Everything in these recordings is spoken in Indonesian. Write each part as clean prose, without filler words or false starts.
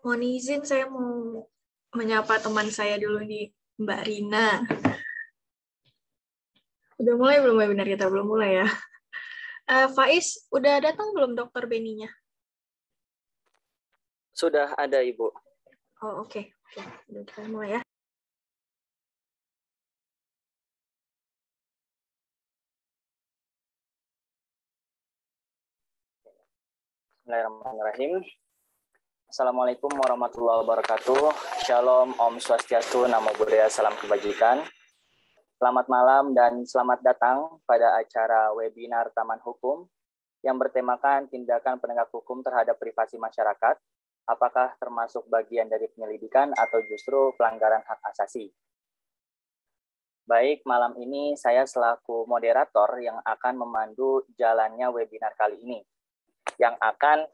Mohon izin, saya mau menyapa teman saya dulu nih, Mbak Rina. Udah mulai belum webinar kita? Belum mulai ya. Faiz, udah datang belum dokter Beninya? Sudah ada, Ibu. Oh, oke. Udah kita mulai ya. Bismillahirrahmanirrahim. Assalamualaikum warahmatullahi wabarakatuh. Shalom, Om Swastiastu, Namo Buddhaya, Salam Kebajikan. Selamat malam dan selamat datang pada acara webinar Taman Hukum yang bertemakan tindakan penegak hukum terhadap privasi masyarakat, apakah termasuk bagian dari penyelidikan atau justru pelanggaran hak asasi. Baik, malam ini saya selaku moderator yang akan memandu jalannya webinar kali ini, yang akan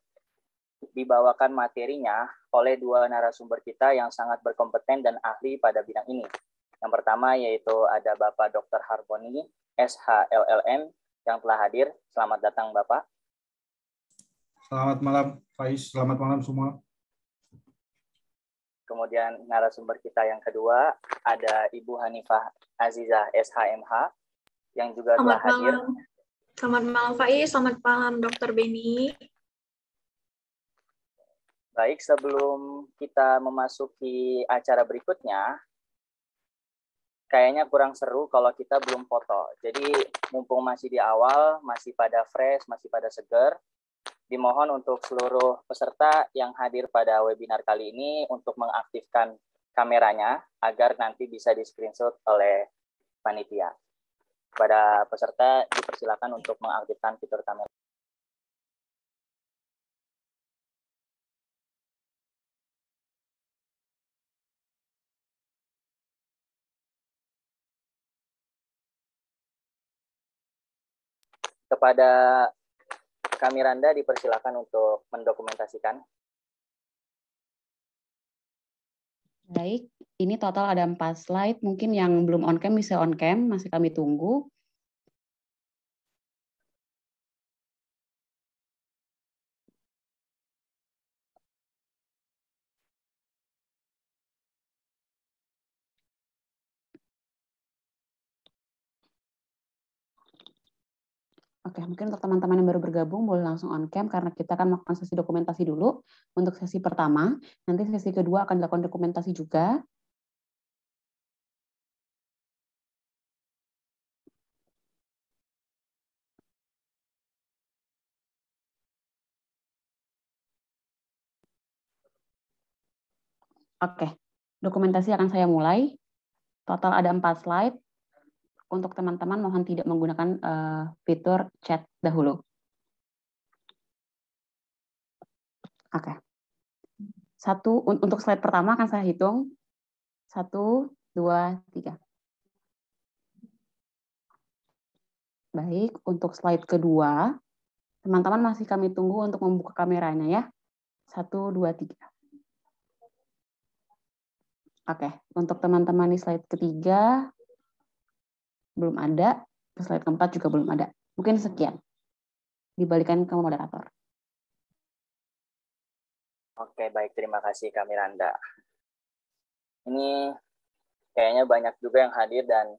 dibawakan materinya oleh dua narasumber kita yang sangat berkompeten dan ahli pada bidang ini. Yang pertama yaitu ada Bapak Dr. Harboni, SHLLM, yang telah hadir. Selamat datang, Bapak. Selamat malam, Faiz. Selamat malam semua. Kemudian narasumber kita yang kedua ada Ibu Hanifah Azizah, SHMH, yang juga telah hadir. Selamat malam, Faiz. Selamat malam, Dr. Beni. Baik, sebelum kita memasuki acara berikutnya, kayaknya kurang seru kalau kita belum foto. Jadi mumpung masih di awal, masih pada fresh, masih pada seger, dimohon untuk seluruh peserta yang hadir pada webinar kali ini untuk mengaktifkan kameranya agar nanti bisa di-screenshot oleh panitia. Pada peserta dipersilakan untuk mengaktifkan fitur kamera. Kepada kami Randa dipersilakan untuk mendokumentasikan. Baik, ini total ada 4 slide. Mungkin yang belum on cam bisa on cam, masih kami tunggu. Oke, mungkin untuk teman-teman yang baru bergabung boleh langsung on cam karena kita akan melakukan sesi dokumentasi dulu untuk sesi pertama. Nanti sesi kedua akan dilakukan dokumentasi juga. Oke, dokumentasi akan saya mulai. Total ada 4 slide. Untuk teman-teman mohon tidak menggunakan fitur chat dahulu. Oke. Untuk slide pertama akan saya hitung. 1, 2, 3. Baik, untuk slide kedua, teman-teman masih kami tunggu untuk membuka kameranya ya. 1, 2, 3. Oke, untuk teman-teman di slide ketiga, belum ada. Slide keempat juga belum ada. Mungkin sekian. Dibalikan ke moderator. Oke, baik. Terima kasih Kak Miranda. Ini kayaknya banyak juga yang hadir dan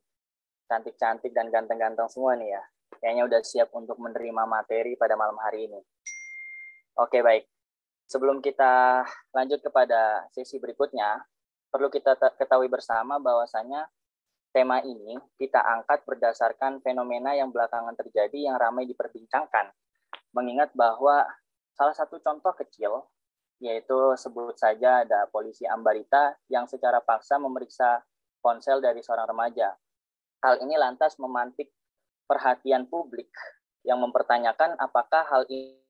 cantik-cantik dan ganteng-ganteng semua nih ya. Kayaknya udah siap untuk menerima materi pada malam hari ini. Oke, baik. Sebelum kita lanjut kepada sesi berikutnya, perlu kita ketahui bersama bahwasanya tema ini kita angkat berdasarkan fenomena yang belakangan terjadi yang ramai diperbincangkan. Mengingat bahwa salah satu contoh kecil, yaitu sebut saja ada polisi Ambarita yang secara paksa memeriksa ponsel dari seorang remaja. Hal ini lantas memantik perhatian publik yang mempertanyakan apakah hal ini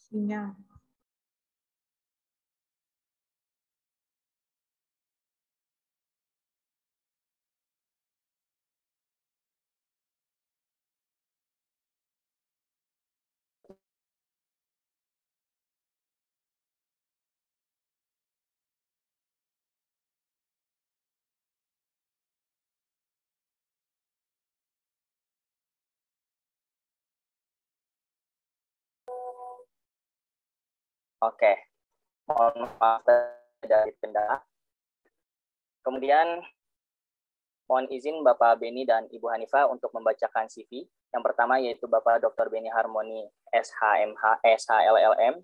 Sinyal. Oke, mohon maaf dari kendala. Kemudian mohon izin Bapak Beni dan Ibu Hanifah untuk membacakan CV. Yang pertama yaitu Bapak Dr. Beni Harmoni SHMH, SHLLM.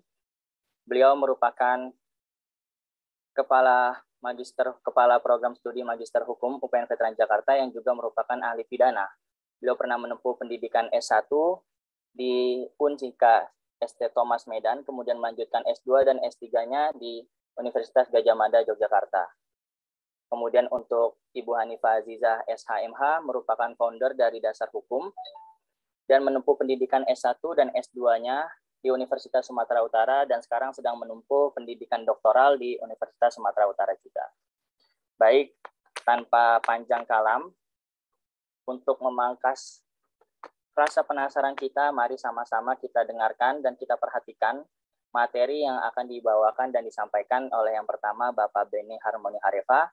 Beliau merupakan Kepala Program Studi Magister Hukum UPN Veteran Jakarta yang juga merupakan ahli pidana. Beliau pernah menempuh pendidikan S1 di Unsika ST Thomas Medan, kemudian melanjutkan S2 dan S3-nya di Universitas Gadjah Mada, Yogyakarta. Kemudian untuk Ibu Hanifah Azizah SHMH merupakan founder dari Dasar Hukum dan menempuh pendidikan S1 dan S2-nya di Universitas Sumatera Utara dan sekarang sedang menempuh pendidikan doktoral di Universitas Sumatera Utara juga. Baik, tanpa panjang kalam, untuk memangkas rasa penasaran kita, mari sama-sama kita dengarkan dan kita perhatikan materi yang akan dibawakan dan disampaikan oleh yang pertama Bapak Beni Harmoni Harefa.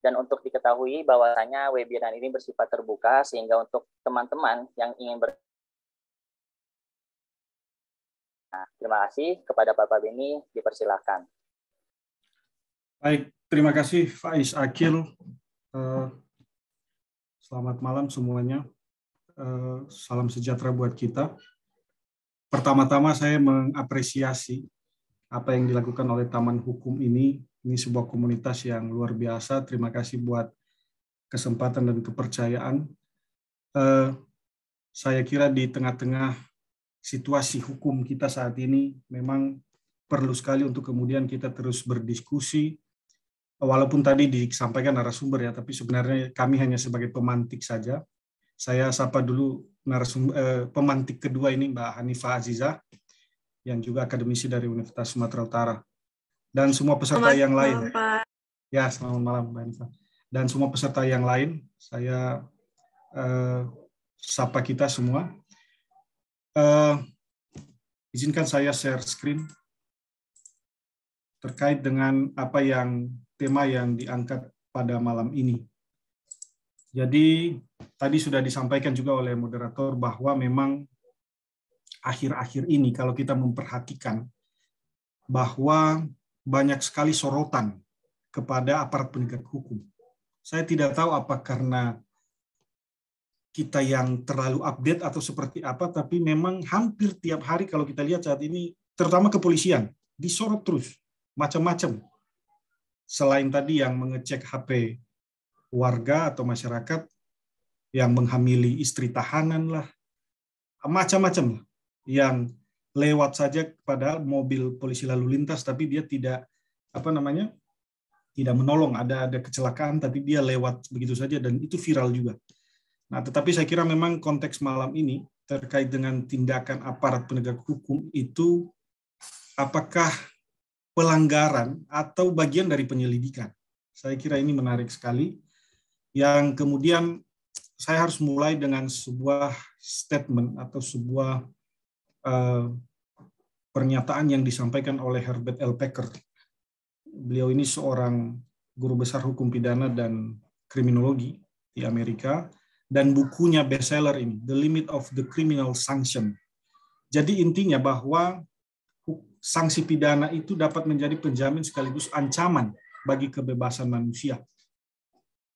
Dan untuk diketahui bahwasanya webinar ini bersifat terbuka sehingga untuk teman-teman yang ingin Nah, terima kasih kepada Bapak Beni, dipersilakan. Baik, terima kasih Faiz Akil. Selamat malam semuanya. Salam sejahtera buat kita. Pertama-tama saya mengapresiasi apa yang dilakukan oleh Taman Hukum ini. Ini sebuah komunitas yang luar biasa. Terima kasih buat kesempatan dan kepercayaan. Saya kira di tengah-tengah situasi hukum kita saat ini memang perlu sekali untuk kemudian kita terus berdiskusi. Walaupun tadi disampaikan narasumber ya, tapi sebenarnya kami hanya sebagai pemantik saja. Saya sapa dulu pemantik kedua ini Mbak Hanifah Azizah, yang juga akademisi dari Universitas Sumatera Utara. Dan semua peserta yang lain. Ya, selamat malam Mbak Hanifah. Dan semua peserta yang lain, saya sapa kita semua. Izinkan saya share screen terkait dengan tema yang diangkat pada malam ini. Jadi tadi sudah disampaikan juga oleh moderator bahwa memang akhir-akhir ini kalau kita memperhatikan bahwa banyak sekali sorotan kepada aparat penegak hukum. Saya tidak tahu apa karena kita yang terlalu update atau seperti apa, tapi memang hampir tiap hari kalau kita lihat saat ini, terutama kepolisian, disorot terus, macam-macam. Selain tadi yang mengecek HP warga atau masyarakat, yang menghamili istri tahanan lah, macam-macam lah, yang lewat saja padahal mobil polisi lalu lintas, tapi dia tidak tidak menolong, ada kecelakaan, tapi dia lewat begitu saja dan itu viral juga. Nah, tetapi saya kira memang konteks malam ini terkait dengan tindakan aparat penegak hukum itu apakah pelanggaran atau bagian dari penyelidikan. Saya kira ini menarik sekali. Yang kemudian saya harus mulai dengan sebuah statement atau sebuah pernyataan yang disampaikan oleh Herbert L. Packer. Beliau ini seorang guru besar hukum pidana dan kriminologi di Amerika, dan bukunya bestseller ini, The Limit of the Criminal Sanction. Jadi intinya bahwa sanksi pidana itu dapat menjadi penjamin sekaligus ancaman bagi kebebasan manusia.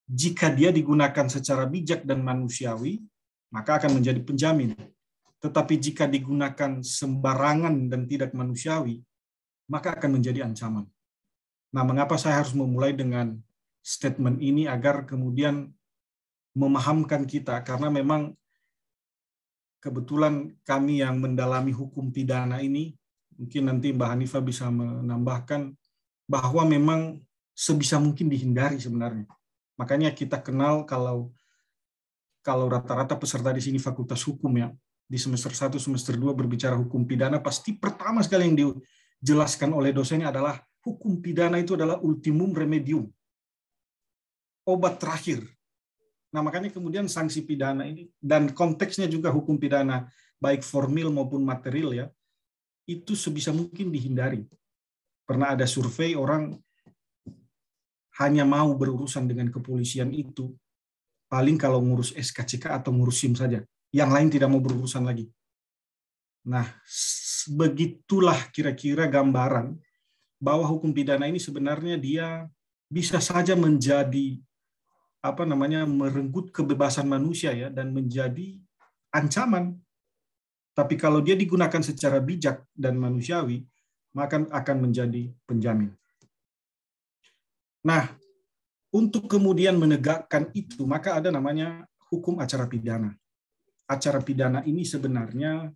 Jika dia digunakan secara bijak dan manusiawi, maka akan menjadi penjamin. Tetapi jika digunakan sembarangan dan tidak manusiawi, maka akan menjadi ancaman. Nah, mengapa saya harus memulai dengan statement ini agar kemudian memahamkan kita, karena memang kebetulan kami yang mendalami hukum pidana ini, mungkin nanti Mbak Hanifah bisa menambahkan bahwa memang sebisa mungkin dihindari sebenarnya. Makanya kita kenal kalau rata-rata peserta di sini fakultas hukum ya, di semester 1, semester 2 berbicara hukum pidana, pasti pertama sekali yang dijelaskan oleh dosennya adalah hukum pidana itu adalah ultimum remedium, obat terakhir. Nah, makanya kemudian sanksi pidana ini, dan konteksnya juga hukum pidana, baik formil maupun material ya, itu sebisa mungkin dihindari. Pernah ada survei orang hanya mau berurusan dengan kepolisian itu, paling kalau ngurus SKCK atau ngurus SIM saja. Yang lain tidak mau berurusan lagi. Nah, begitulah kira-kira gambaran bahwa hukum pidana ini sebenarnya dia bisa saja menjadi merenggut kebebasan manusia ya, dan menjadi ancaman. Tapi kalau dia digunakan secara bijak dan manusiawi, maka akan menjadi penjamin. Nah, untuk kemudian menegakkan itu, maka ada namanya hukum acara pidana. Acara pidana ini sebenarnya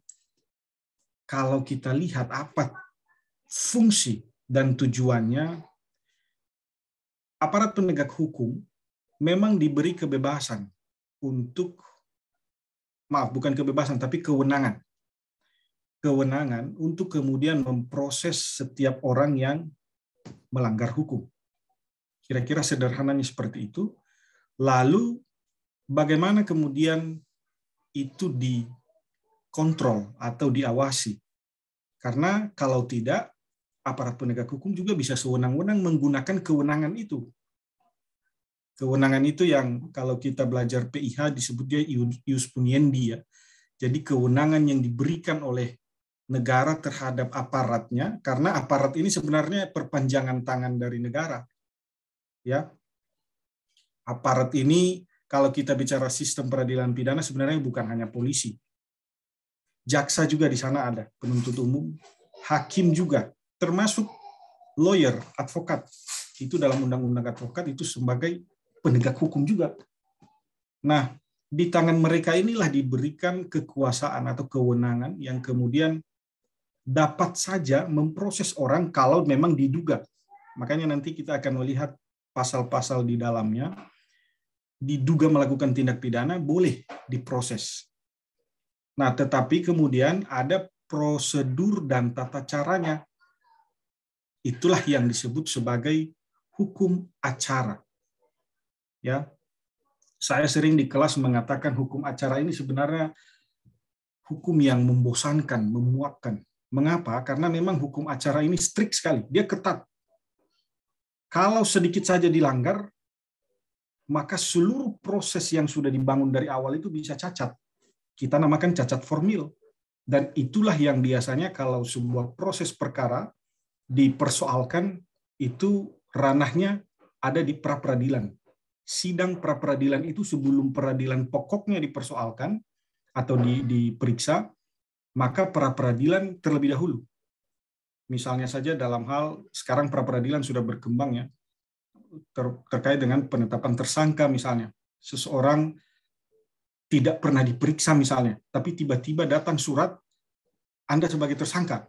kalau kita lihat apa fungsi dan tujuannya, aparat penegak hukum memang diberi kebebasan untuk, bukan kebebasan, tapi kewenangan. Kewenangan untuk kemudian memproses setiap orang yang melanggar hukum. Kira-kira sederhananya seperti itu. Lalu bagaimana kemudian itu dikontrol atau diawasi? Karena kalau tidak, aparat penegak hukum juga bisa sewenang-wenang menggunakan kewenangan itu. Kewenangan itu yang kalau kita belajar PIH disebutnya ius puniendi ya. Jadi kewenangan yang diberikan oleh negara terhadap aparatnya, karena aparat ini sebenarnya perpanjangan tangan dari negara. Ya. Aparat ini kalau kita bicara sistem peradilan pidana sebenarnya bukan hanya polisi. Jaksa juga di sana ada, penuntut umum, hakim juga, termasuk lawyer, advokat. Itu dalam undang-undang advokat itu sebagai penegak hukum juga. Nah, di tangan mereka inilah diberikan kekuasaan atau kewenangan yang kemudian dapat saja memproses orang kalau memang diduga. Makanya nanti kita akan melihat pasal-pasal di dalamnya, diduga melakukan tindak pidana boleh diproses. Nah, tetapi kemudian ada prosedur dan tata caranya. Itulah yang disebut sebagai hukum acara. Ya, saya sering di kelas mengatakan hukum acara ini sebenarnya hukum yang membosankan, memuakkan. Mengapa? Karena memang hukum acara ini strict sekali, dia ketat. Kalau sedikit saja dilanggar, maka seluruh proses yang sudah dibangun dari awal itu bisa cacat. Kita namakan cacat formil. Dan itulah yang biasanya kalau sebuah proses perkara dipersoalkan, itu ranahnya ada di pra-peradilan. Sidang pra-peradilan itu sebelum peradilan pokoknya dipersoalkan atau diperiksa, maka pra-peradilan terlebih dahulu. Misalnya saja dalam hal, sekarang pra-peradilan sudah berkembang ya, terkait dengan penetapan tersangka misalnya. Seseorang tidak pernah diperiksa misalnya, tapi tiba-tiba datang surat, Anda sebagai tersangka.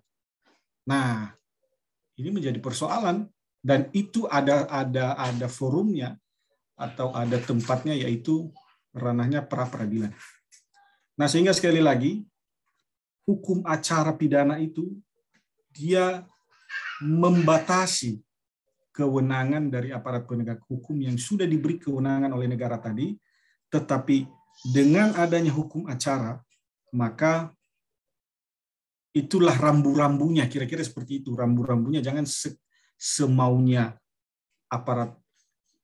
Nah, ini menjadi persoalan, dan itu ada forumnya, atau ada tempatnya, yaitu ranahnya pra-peradilan. Nah, sehingga sekali lagi, hukum acara pidana itu, dia membatasi kewenangan dari aparat penegak hukum yang sudah diberi kewenangan oleh negara tadi, tetapi dengan adanya hukum acara, maka itulah rambu-rambunya, kira-kira seperti itu. Rambu-rambunya jangan semaunya aparat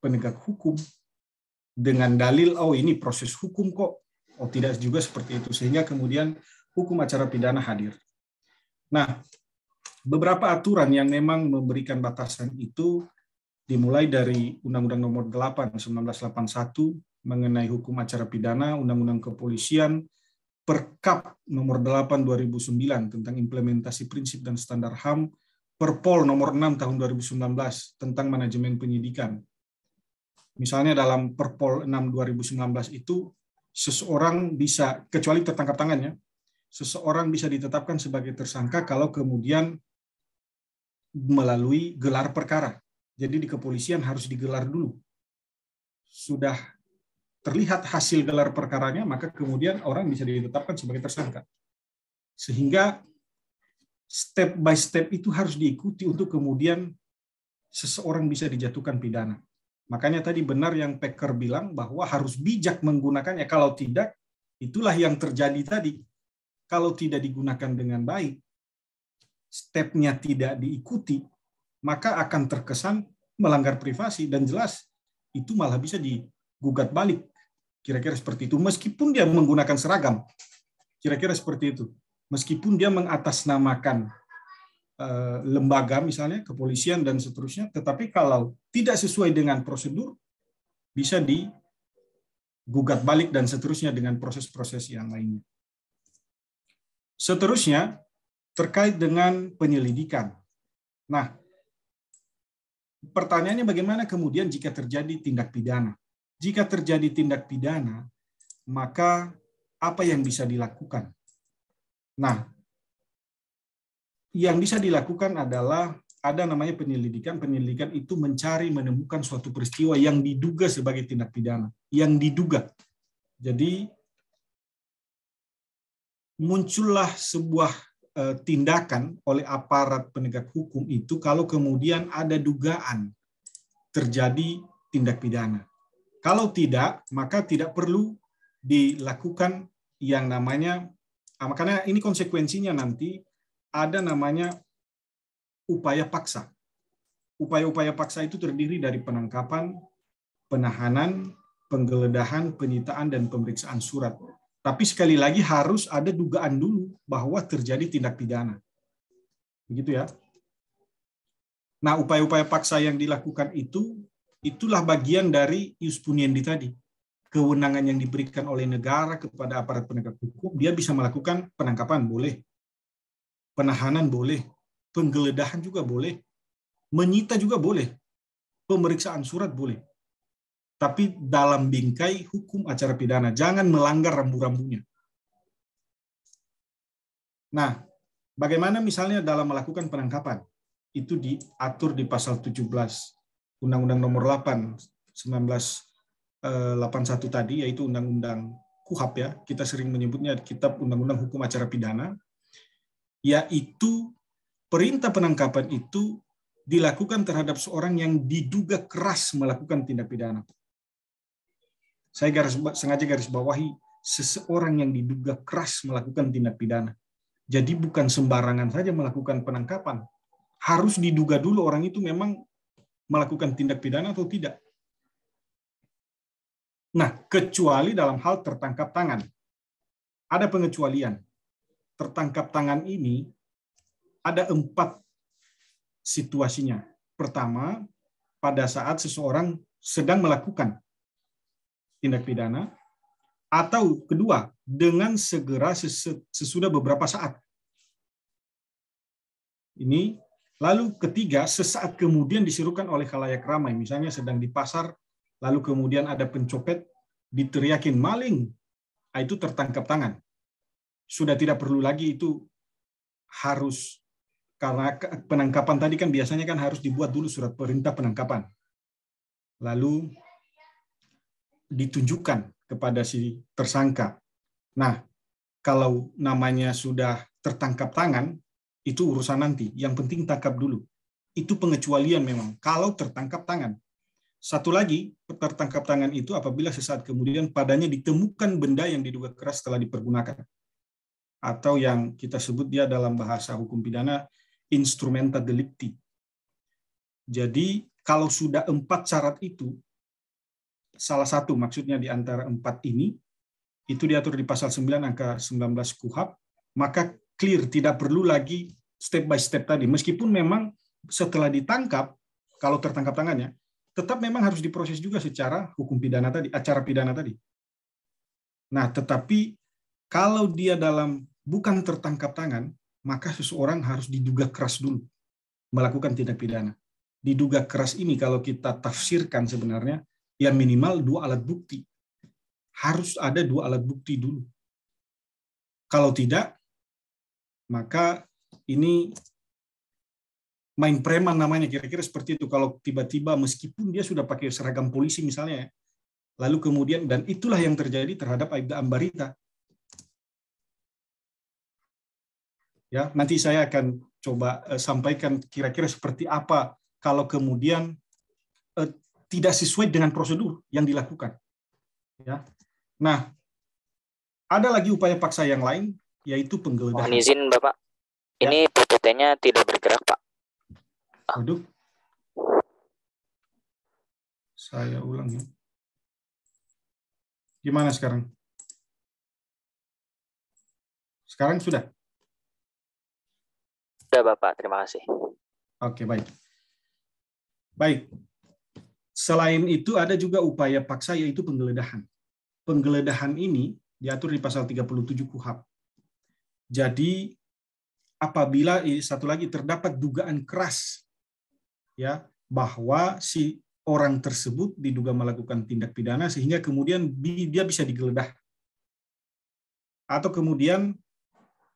penegak hukum dengan dalil, oh ini proses hukum kok. Oh tidak juga seperti itu. Sehingga kemudian hukum acara pidana hadir. Nah, beberapa aturan yang memang memberikan batasan itu dimulai dari Undang-Undang Nomor 8 1981 mengenai hukum acara pidana, Undang-Undang Kepolisian, Perkap Nomor 8 2009 tentang implementasi prinsip dan standar HAM, Perpol Nomor 6 tahun 2019 tentang manajemen penyidikan. Misalnya dalam Perpol 6 2019 itu, seseorang bisa, kecuali tertangkap tangannya, seseorang bisa ditetapkan sebagai tersangka kalau kemudian melalui gelar perkara. Jadi di kepolisian harus digelar dulu. Sudah terlihat hasil gelar perkaranya, maka kemudian orang bisa ditetapkan sebagai tersangka. Sehingga step by step itu harus diikuti untuk kemudian seseorang bisa dijatuhkan pidana. Makanya tadi benar yang Pecker bilang bahwa harus bijak menggunakannya. Kalau tidak, itulah yang terjadi tadi. Kalau tidak digunakan dengan baik, stepnya tidak diikuti, maka akan terkesan melanggar privasi, dan jelas itu malah bisa digugat balik. Kira-kira seperti itu. Meskipun dia menggunakan seragam. Kira-kira seperti itu. meskipun dia mengatasnamakan lembaga misalnya kepolisian dan seterusnya, tetapi kalau tidak sesuai dengan prosedur bisa digugat balik dan seterusnya dengan proses-proses yang lainnya. Seterusnya terkait dengan penyelidikan. Nah, pertanyaannya bagaimana kemudian jika terjadi tindak pidana? Jika terjadi tindak pidana, maka apa yang bisa dilakukan? Nah, yang bisa dilakukan adalah ada namanya penyelidikan. Penyelidikan itu mencari, menemukan suatu peristiwa yang diduga sebagai tindak pidana. Yang diduga. Jadi, muncullah sebuah tindakan oleh aparat penegak hukum itu kalau kemudian ada dugaan terjadi tindak pidana. Kalau tidak, maka tidak perlu dilakukan yang namanya, makanya ini konsekuensinya nanti ada namanya upaya paksa. Upaya-upaya paksa itu terdiri dari penangkapan, penahanan, penggeledahan, penyitaan, dan pemeriksaan surat. Tapi sekali lagi harus ada dugaan dulu bahwa terjadi tindak pidana. Begitu ya. Nah, upaya-upaya paksa yang dilakukan itulah bagian dari ius puniendi tadi. Kewenangan yang diberikan oleh negara kepada aparat penegak hukum, dia bisa melakukan penangkapan, boleh. Penahanan boleh, penggeledahan juga boleh, menyita juga boleh, pemeriksaan surat boleh. Tapi dalam bingkai hukum acara pidana, jangan melanggar rambu-rambunya. Nah, bagaimana misalnya dalam melakukan penangkapan? Itu diatur di pasal 17 Undang-Undang Nomor 8 1981 tadi, yaitu Undang-Undang KUHP ya. Kita sering menyebutnya Kitab Undang-Undang Hukum Acara Pidana. Yaitu perintah penangkapan itu dilakukan terhadap seorang yang diduga keras melakukan tindak pidana. Saya sengaja garis bawahi seseorang yang diduga keras melakukan tindak pidana. Jadi bukan sembarangan saja melakukan penangkapan. Harus diduga dulu orang itu memang melakukan tindak pidana atau tidak. Nah, kecuali dalam hal tertangkap tangan. Ada pengecualian. Tertangkap tangan ini ada 4 situasinya. Pertama, pada saat seseorang sedang melakukan tindak pidana, atau kedua, dengan segera sesudah beberapa saat. Ini, lalu ketiga, sesaat kemudian diserukan oleh khalayak ramai, misalnya sedang di pasar, lalu kemudian ada pencopet, diteriakin maling, itu tertangkap tangan. Sudah tidak perlu lagi itu harus, karena penangkapan tadi kan biasanya kan harus dibuat dulu surat perintah penangkapan. Lalu ditunjukkan kepada si tersangka. Nah, kalau namanya sudah tertangkap tangan, itu urusan nanti. Yang penting tangkap dulu. Itu pengecualian memang, kalau tertangkap tangan. Satu lagi, tertangkap tangan itu apabila sesaat kemudian padanya ditemukan benda yang diduga keras telah dipergunakan. Atau yang kita sebut dia dalam bahasa hukum pidana instrumenta delicti. Jadi kalau sudah 4 syarat itu, salah satu maksudnya di antara 4 ini, itu diatur di pasal 9 angka 19 KUHP, maka clear, tidak perlu lagi step by step tadi. Meskipun memang setelah ditangkap, kalau tertangkap tangannya, tetap memang harus diproses juga secara hukum pidana tadi, acara pidana tadi. Nah, tetapi kalau dia dalam bukan tertangkap tangan, maka seseorang harus diduga keras dulu melakukan tindak pidana. Diduga keras ini kalau kita tafsirkan sebenarnya, ya minimal 2 alat bukti. Harus ada 2 alat bukti dulu. Kalau tidak, maka ini main preman namanya, kira-kira seperti itu. Kalau tiba-tiba meskipun dia sudah pakai seragam polisi misalnya, lalu kemudian, dan itulah yang terjadi terhadap Aibda Ambarita. Ya, nanti saya akan coba sampaikan kira-kira seperti apa kalau kemudian tidak sesuai dengan prosedur yang dilakukan. Ya. Nah, ada lagi upaya paksa yang lain, yaitu penggeledahan. Mohon izin Bapak, Ya. ini PPT-nya tidak bergerak Pak. Waduh. Saya ulang ya. Gimana sekarang? Sekarang sudah? Sudah Bapak, terima kasih. Oke, baik. Baik. Selain itu ada juga upaya paksa yaitu penggeledahan. Penggeledahan ini diatur di pasal 37 KUHP. Jadi apabila satu lagi terdapat dugaan keras ya bahwa si orang tersebut diduga melakukan tindak pidana sehingga kemudian dia bisa digeledah. Atau kemudian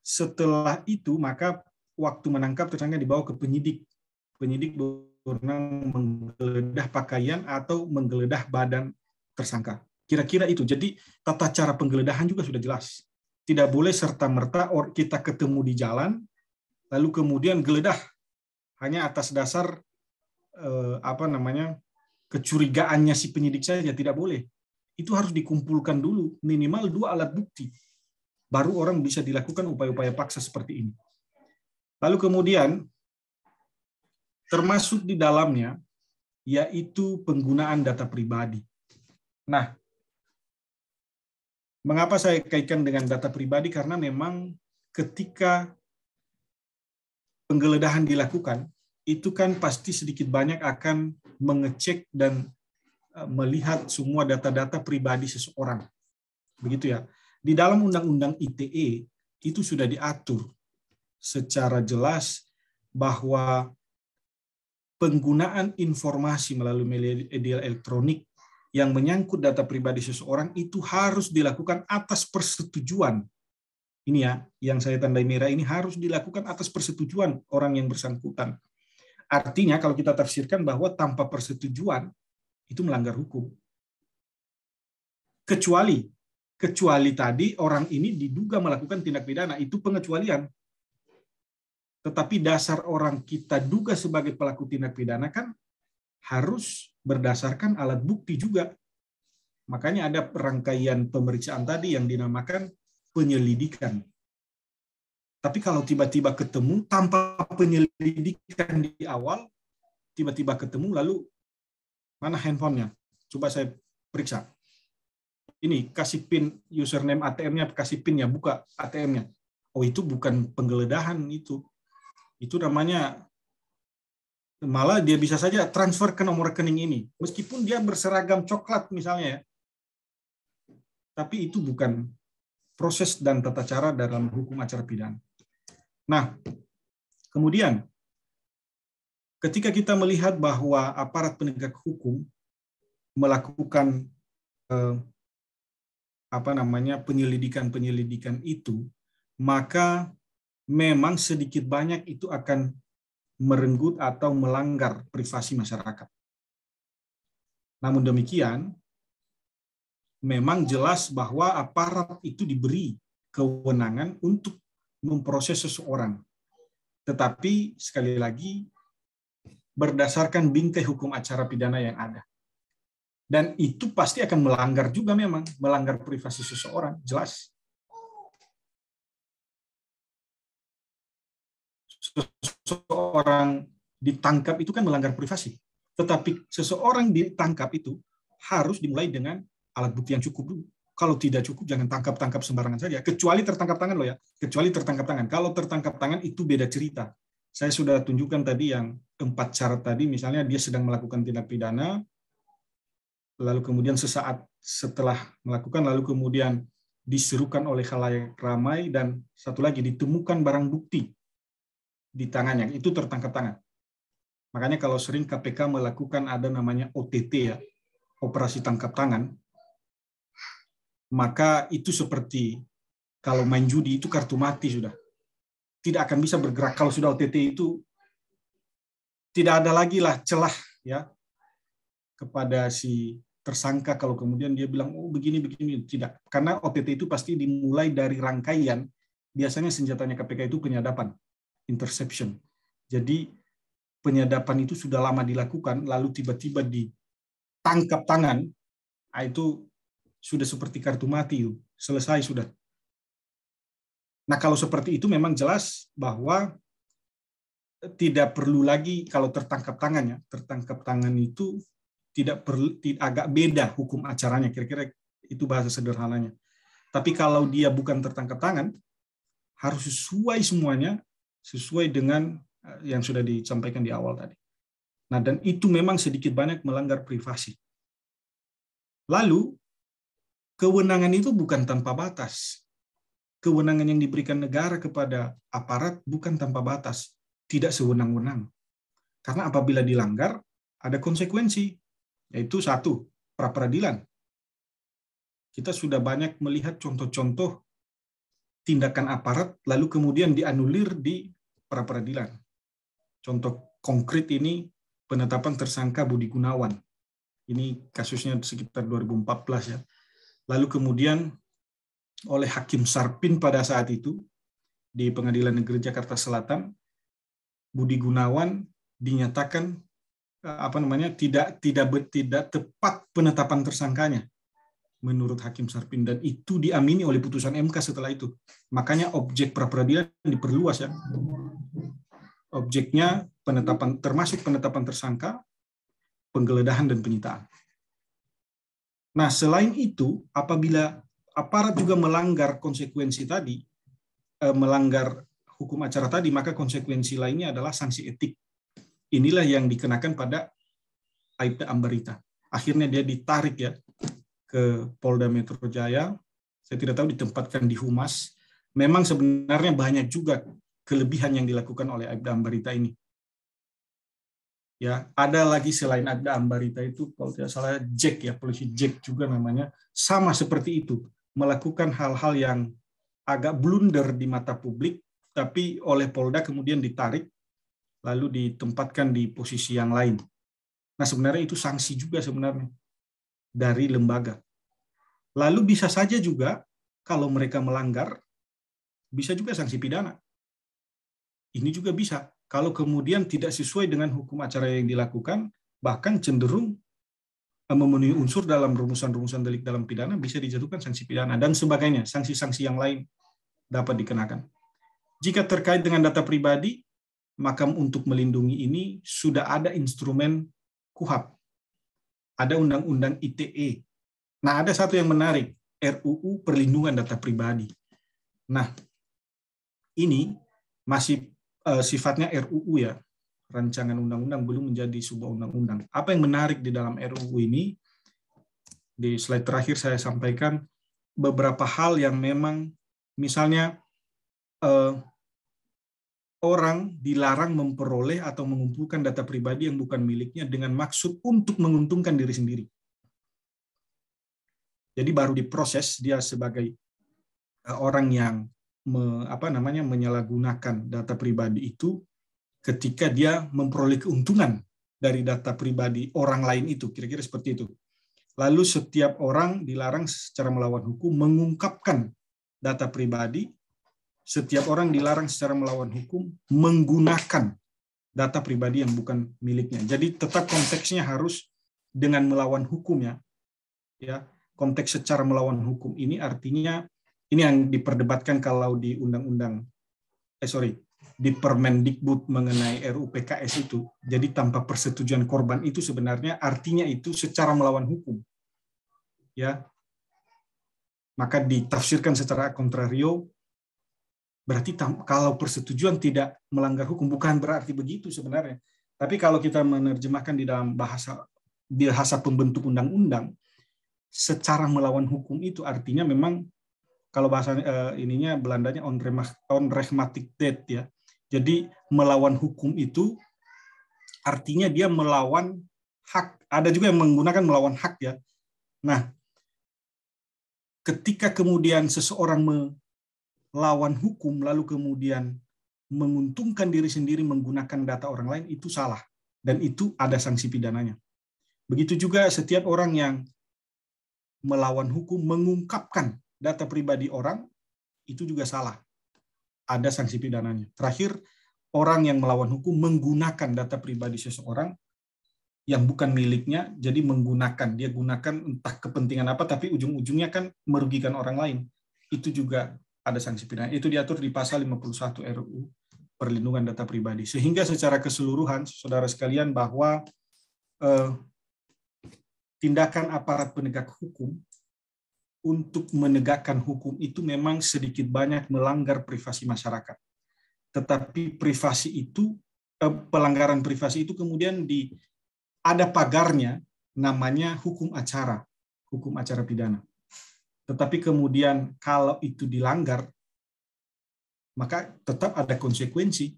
setelah itu maka waktu menangkap tersangka dibawa ke penyidik. Penyidik berwenang menggeledah pakaian atau menggeledah badan tersangka. Kira-kira itu. Jadi tata cara penggeledahan juga sudah jelas. Tidak boleh serta-merta kita ketemu di jalan, lalu kemudian geledah hanya atas dasar kecurigaannya si penyidik saja. Tidak boleh. Itu harus dikumpulkan dulu minimal 2 alat bukti. Baru orang bisa dilakukan upaya-upaya paksa seperti ini. Lalu kemudian termasuk di dalamnya yaitu penggunaan data pribadi. Nah, mengapa saya kaitkan dengan data pribadi? Karena memang ketika penggeledahan dilakukan, itu kan pasti sedikit banyak akan mengecek dan melihat semua data-data pribadi seseorang. Begitu ya. Di dalam Undang-Undang ITE itu sudah diatur secara jelas bahwa penggunaan informasi melalui media elektronik yang menyangkut data pribadi seseorang itu harus dilakukan atas persetujuan. Ini ya, yang saya tandai merah ini harus dilakukan atas persetujuan orang yang bersangkutan. Artinya kalau kita tafsirkan bahwa tanpa persetujuan itu melanggar hukum. Kecuali tadi orang ini diduga melakukan tindak pidana, itu pengecualian. Tetapi dasar orang kita duga sebagai pelaku tindak pidana kan harus berdasarkan alat bukti juga. Makanya ada rangkaian pemeriksaan tadi yang dinamakan penyelidikan. Tapi kalau tiba-tiba ketemu tanpa penyelidikan di awal, tiba-tiba ketemu lalu mana handphonenya? Coba saya periksa. Ini kasih PIN username ATM-nya, kasih PIN-nya, buka ATM-nya. Oh, itu bukan penggeledahan itu. Itu namanya malah dia bisa saja transfer ke nomor rekening ini. Meskipun dia berseragam coklat misalnya ya. Tapi itu bukan proses dan tata cara dalam hukum acara pidana. Nah, kemudian ketika kita melihat bahwa aparat penegak hukum melakukan penyelidikan itu, maka memang sedikit banyak itu akan merenggut atau melanggar privasi masyarakat. Namun demikian, memang jelas bahwa aparat itu diberi kewenangan untuk memproses seseorang. Tetapi sekali lagi berdasarkan bingkai hukum acara pidana yang ada. Dan itu pasti akan melanggar juga memang, melanggar privasi seseorang, jelas. Seseorang ditangkap itu kan melanggar privasi. Tetapi seseorang ditangkap itu harus dimulai dengan alat bukti yang cukup dulu. Kalau tidak cukup, jangan tangkap-tangkap sembarangan saja. Kecuali tertangkap tangan loh ya. Kecuali tertangkap tangan. Kalau tertangkap tangan itu beda cerita. Saya sudah tunjukkan tadi yang 4 syarat tadi, misalnya dia sedang melakukan tindak pidana, lalu kemudian sesaat setelah melakukan, lalu kemudian diserukan oleh khalayak ramai, dan satu lagi ditemukan barang bukti di tangannya, itu tertangkap tangan. Makanya kalau sering KPK melakukan ada namanya OTT ya, operasi tangkap tangan, maka itu seperti kalau main judi itu kartu mati sudah. Tidak akan bisa bergerak. Kalau sudah OTT itu tidak ada lagi lah celah ya kepada si tersangka kalau kemudian dia bilang oh begini, tidak. Karena OTT itu pasti dimulai dari rangkaian, biasanya senjatanya KPK itu penyadapan, interception. Jadi penyadapan itu sudah lama dilakukan, lalu tiba-tiba ditangkap tangan, itu sudah seperti kartu mati, selesai sudah. Nah kalau seperti itu memang jelas bahwa tidak perlu lagi kalau tertangkap tangannya, tertangkap tangan itu tidak perlu, agak beda hukum acaranya, kira-kira itu bahasa sederhananya. Tapi kalau dia bukan tertangkap tangan, harus sesuai semuanya, sesuai dengan yang sudah disampaikan di awal tadi. Nah, dan itu memang sedikit banyak melanggar privasi. Lalu, kewenangan itu bukan tanpa batas. Kewenangan yang diberikan negara kepada aparat bukan tanpa batas, tidak sewenang-wenang. Karena apabila dilanggar, ada konsekuensi, yaitu satu, pra-peradilan. Kita sudah banyak melihat contoh-contoh tindakan aparat, lalu kemudian dianulir di pra-peradilan. Contoh konkret ini, penetapan tersangka Budi Gunawan. Ini kasusnya sekitar 2014 ya. Lalu kemudian oleh Hakim Sarpin pada saat itu di Pengadilan Negeri Jakarta Selatan, Budi Gunawan dinyatakan tidak tepat penetapan tersangkanya menurut Hakim Sarpin, dan itu diamini oleh putusan MK setelah itu. Makanya objek pra-peradilan diperluas ya. Objeknya penetapan, termasuk penetapan tersangka, penggeledahan dan penyitaan. Nah, selain itu, apabila aparat juga melanggar konsekuensi tadi, melanggar hukum acara tadi, maka konsekuensi lainnya adalah sanksi etik. Inilah yang dikenakan pada Aibda Ambarita. Akhirnya dia ditarik ya ke Polda Metro Jaya. Saya tidak tahu ditempatkan di Humas. Memang sebenarnya banyak juga kelebihan yang dilakukan oleh Aibda Ambarita ini. Ya, ada lagi selain Aibda Ambarita itu, kalau tidak salah Jack ya, polisi Jack juga namanya, sama seperti itu, melakukan hal-hal yang agak blunder di mata publik, tapi oleh Polda kemudian ditarik, lalu ditempatkan di posisi yang lain. Nah, sebenarnya itu sanksi juga sebenarnya dari lembaga. Lalu bisa saja juga, kalau mereka melanggar, bisa juga sanksi pidana. Ini juga bisa. Kalau kemudian tidak sesuai dengan hukum acara yang dilakukan, bahkan cenderung memenuhi unsur dalam rumusan-rumusan delik dalam pidana, bisa dijatuhkan sanksi pidana, dan sebagainya. Sanksi-sanksi yang lain dapat dikenakan. Jika terkait dengan data pribadi, maka untuk melindungi ini sudah ada instrumen KUHP. Ada Undang-Undang ITE. Nah, ada satu yang menarik, RUU Perlindungan Data Pribadi. Nah, ini masih sifatnya RUU ya, rancangan undang-undang, belum menjadi sebuah undang-undang. Apa yang menarik di dalam RUU ini, di slide terakhir saya sampaikan beberapa hal yang memang, misalnya orang dilarang memperoleh atau mengumpulkan data pribadi yang bukan miliknya dengan maksud untuk menguntungkan diri sendiri. Jadi baru diproses dia sebagai orang yang menyalahgunakan data pribadi itu ketika dia memperoleh keuntungan dari data pribadi orang lain itu, kira-kira seperti itu. Lalu setiap orang dilarang secara melawan hukum mengungkapkan data pribadi, setiap orang dilarang secara melawan hukum menggunakan data pribadi yang bukan miliknya. Jadi tetap konteksnya harus dengan melawan hukum ya. Ya, konteks secara melawan hukum ini artinya ini yang diperdebatkan kalau di di Permendikbud mengenai RUU PKS itu. Jadi tanpa persetujuan korban itu sebenarnya artinya itu secara melawan hukum. Ya. Maka ditafsirkan secara kontrario, berarti kalau persetujuan tidak melanggar hukum, bukan berarti begitu sebenarnya. Tapi kalau kita menerjemahkan di dalam bahasa pembentuk undang-undang, secara melawan hukum itu artinya memang, kalau bahasa ininya Belandanya onrechtmatig daad ya. Jadi melawan hukum itu artinya dia melawan hak. Ada juga yang menggunakan melawan hak ya. Nah, ketika kemudian seseorang melawan hukum lalu kemudian menguntungkan diri sendiri menggunakan data orang lain, itu salah, dan itu ada sanksi pidananya. Begitu juga setiap orang yang melawan hukum mengungkapkan data pribadi orang, itu juga salah. Ada sanksi pidananya. Terakhir, orang yang melawan hukum menggunakan data pribadi seseorang yang bukan miliknya, jadi dia gunakan entah kepentingan apa, tapi ujung-ujungnya kan merugikan orang lain. Itu juga ada sanksi pidana. Itu diatur di pasal 51 RUU Perlindungan Data Pribadi. Sehingga secara keseluruhan, saudara sekalian, bahwa tindakan aparat penegak hukum untuk menegakkan hukum itu memang sedikit banyak melanggar privasi masyarakat. tetapi privasi itu, pelanggaran privasi itu kemudian ada pagarnya, namanya hukum acara pidana. Tetapi kemudian kalau itu dilanggar, maka tetap ada konsekuensi.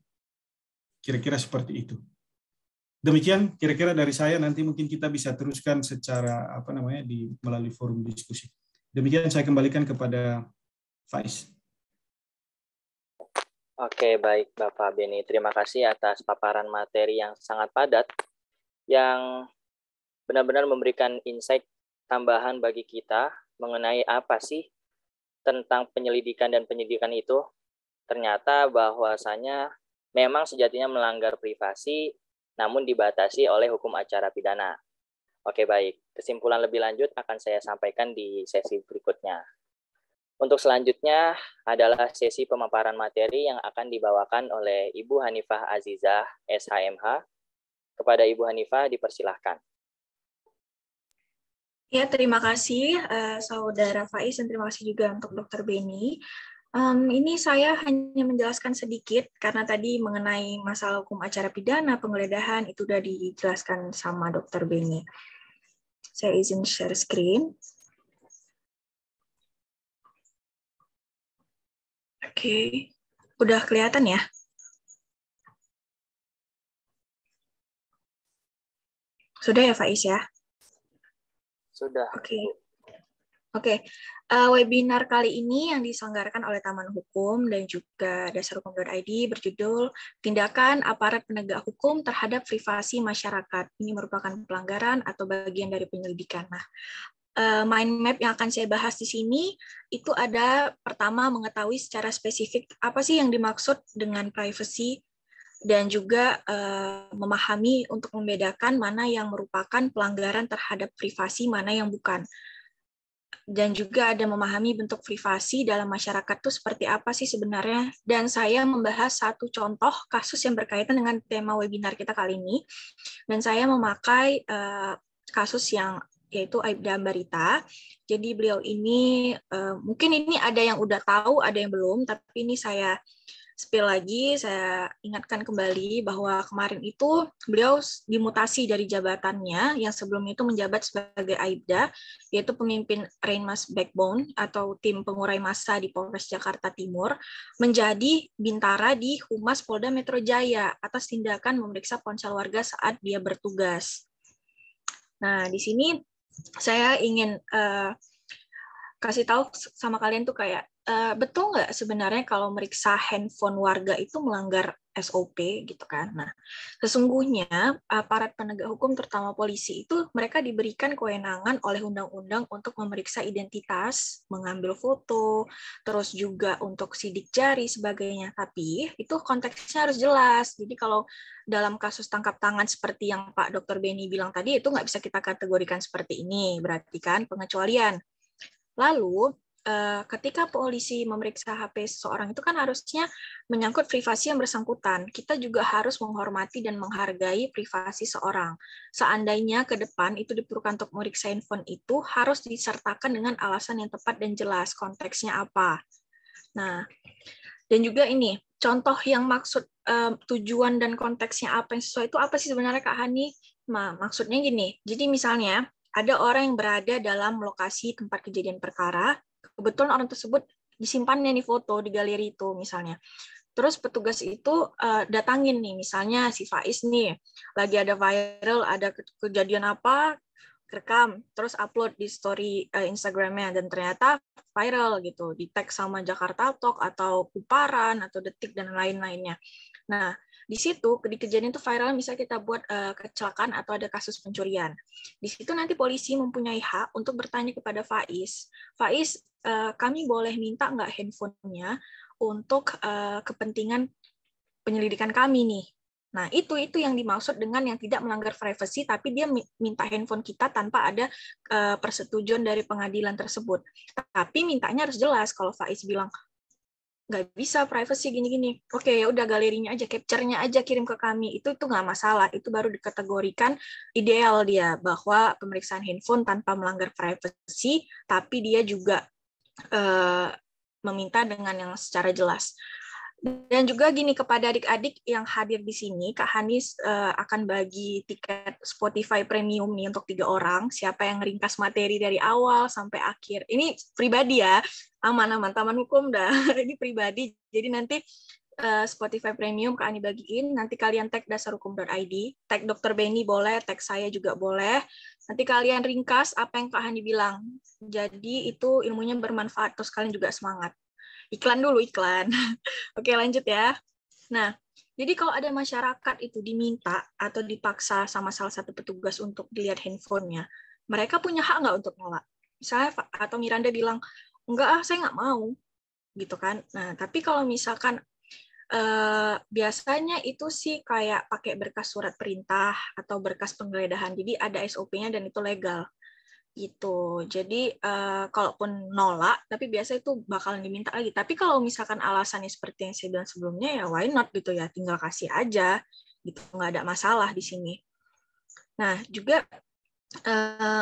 Kira-kira seperti itu. Demikian kira-kira dari saya, nanti mungkin kita bisa teruskan secara melalui forum diskusi. Demikian saya kembalikan kepada Faiz. Oke, baik Bapak Beni. Terima kasih atas paparan materi yang sangat padat, yang benar-benar memberikan insight tambahan bagi kita mengenai apa sih tentang penyelidikan dan penyidikan itu. Ternyata bahwasanya memang sejatinya melanggar privasi, namun dibatasi oleh hukum acara pidana. Oke, baik. Kesimpulan lebih lanjut akan saya sampaikan di sesi berikutnya. Untuk selanjutnya adalah sesi pemaparan materi yang akan dibawakan oleh Ibu Hanifah Azizah, SHMH. Kepada Ibu Hanifah, dipersilahkan. Ya, terima kasih Saudara Faiz, dan terima kasih juga untuk Dr. Beni. Ini saya hanya menjelaskan sedikit, karena tadi mengenai masalah hukum acara pidana, penggeledahan, itu sudah dijelaskan sama Dr. Beni. Saya izin share screen. Oke, udah kelihatan ya? Sudah ya, Faiz ya? Sudah. Oke. Webinar kali ini yang diselenggarakan oleh Taman Hukum dan juga dasarhukum.id berjudul Tindakan Aparat Penegak Hukum Terhadap Privasi Masyarakat. Ini merupakan pelanggaran atau bagian dari penyelidikan. Nah, mind map yang akan saya bahas di sini itu ada, pertama, mengetahui secara spesifik apa sih yang dimaksud dengan privacy, dan juga memahami untuk membedakan mana yang merupakan pelanggaran terhadap privasi, mana yang bukan. Dan juga ada memahami bentuk privasi dalam masyarakat itu seperti apa sih sebenarnya. Dan saya membahas satu contoh kasus yang berkaitan dengan tema webinar kita kali ini. Dan saya memakai kasus yang yaitu Aibda Ambarita. Jadi beliau ini, mungkin ini ada yang udah tahu, ada yang belum, tapi ini saya spill lagi, saya ingatkan kembali bahwa kemarin itu beliau dimutasi dari jabatannya yang sebelumnya itu menjabat sebagai Aibda, yaitu pemimpin Rainmas Backbone atau tim pengurai massa di Polres Jakarta Timur, menjadi bintara di Humas Polda Metro Jaya atas tindakan memeriksa ponsel warga saat dia bertugas. Nah, di sini saya ingin kasih tahu sama kalian tuh kayak, betul nggak sebenarnya kalau meriksa handphone warga itu melanggar SOP gitu kan. Nah, sesungguhnya aparat penegak hukum terutama polisi itu mereka diberikan kewenangan oleh undang-undang untuk memeriksa identitas, mengambil foto, terus juga untuk sidik jari sebagainya. Tapi itu konteksnya harus jelas. Jadi kalau dalam kasus tangkap tangan seperti yang Pak Dr. Beni bilang tadi, itu nggak bisa kita kategorikan seperti ini, berarti kan pengecualian. Lalu, ketika polisi memeriksa HP seseorang itu kan harusnya menyangkut privasi yang bersangkutan. Kita juga harus menghormati dan menghargai privasi seorang. Seandainya ke depan itu diperlukan untuk memeriksa handphone itu harus disertakan dengan alasan yang tepat dan jelas, konteksnya apa. Nah, dan juga ini, contoh yang maksud tujuan dan konteksnya apa yang sesuai itu apa sih sebenarnya Kak Hani? Nah, maksudnya gini, jadi misalnya ada orang yang berada dalam lokasi tempat kejadian perkara, kebetulan orang tersebut disimpannya nih foto di galeri itu misalnya. Terus petugas itu datangin nih, misalnya si Faiz nih, lagi ada viral, ada kejadian apa, rekam, terus upload di story Instagramnya, dan ternyata viral gitu, di tag sama Jakarta Talk atau Kumparan atau Detik dan lain-lainnya. Nah, di situ di kejadian itu viral, misalnya kita buat kecelakaan atau ada kasus pencurian. Di situ nanti polisi mempunyai hak untuk bertanya kepada Faiz, kami boleh minta nggak handphonenya untuk kepentingan penyelidikan kami nih. Nah, itu yang dimaksud dengan yang tidak melanggar privasi, tapi dia minta handphone kita tanpa ada persetujuan dari pengadilan tersebut. Tapi mintanya harus jelas. Kalau Faiz bilang, nggak bisa privacy gini-gini, oke ya udah galerinya aja, capture-nya aja kirim ke kami, itu nggak masalah, itu baru dikategorikan ideal dia, bahwa pemeriksaan handphone tanpa melanggar privacy, tapi dia juga meminta dengan yang secara jelas. Dan juga gini, kepada adik-adik yang hadir di sini, Kak Hanis akan bagi tiket Spotify Premium nih untuk 3 orang. Siapa yang ringkas materi dari awal sampai akhir. Ini pribadi ya, aman-aman. Taman Hukum dah. Ini pribadi. Jadi nanti Spotify Premium Kak Ani bagiin. Nanti kalian tag dasarhukum.id. Tag Dr. Benny boleh, tag saya juga boleh. Nanti kalian ringkas apa yang Kak Hani bilang. Jadi itu ilmunya bermanfaat, terus kalian juga semangat. Iklan dulu, iklan. Oke, lanjut ya. Nah, jadi kalau ada masyarakat itu diminta atau dipaksa sama salah satu petugas untuk dilihat handphonenya, mereka punya hak nggak untuk nolak? Misalnya, atau Miranda bilang, enggak, saya nggak mau. Gitu kan. Nah, tapi kalau misalkan biasanya itu sih kayak pakai berkas surat perintah atau berkas penggeledahan. Jadi ada SOP-nya dan itu legal. Gitu. Jadi kalaupun nolak, tapi biasa itu bakalan diminta lagi. Tapi kalau misalkan alasannya seperti yang saya bilang sebelumnya, ya why not gitu ya, tinggal kasih aja, gitu, nggak ada masalah di sini. Nah juga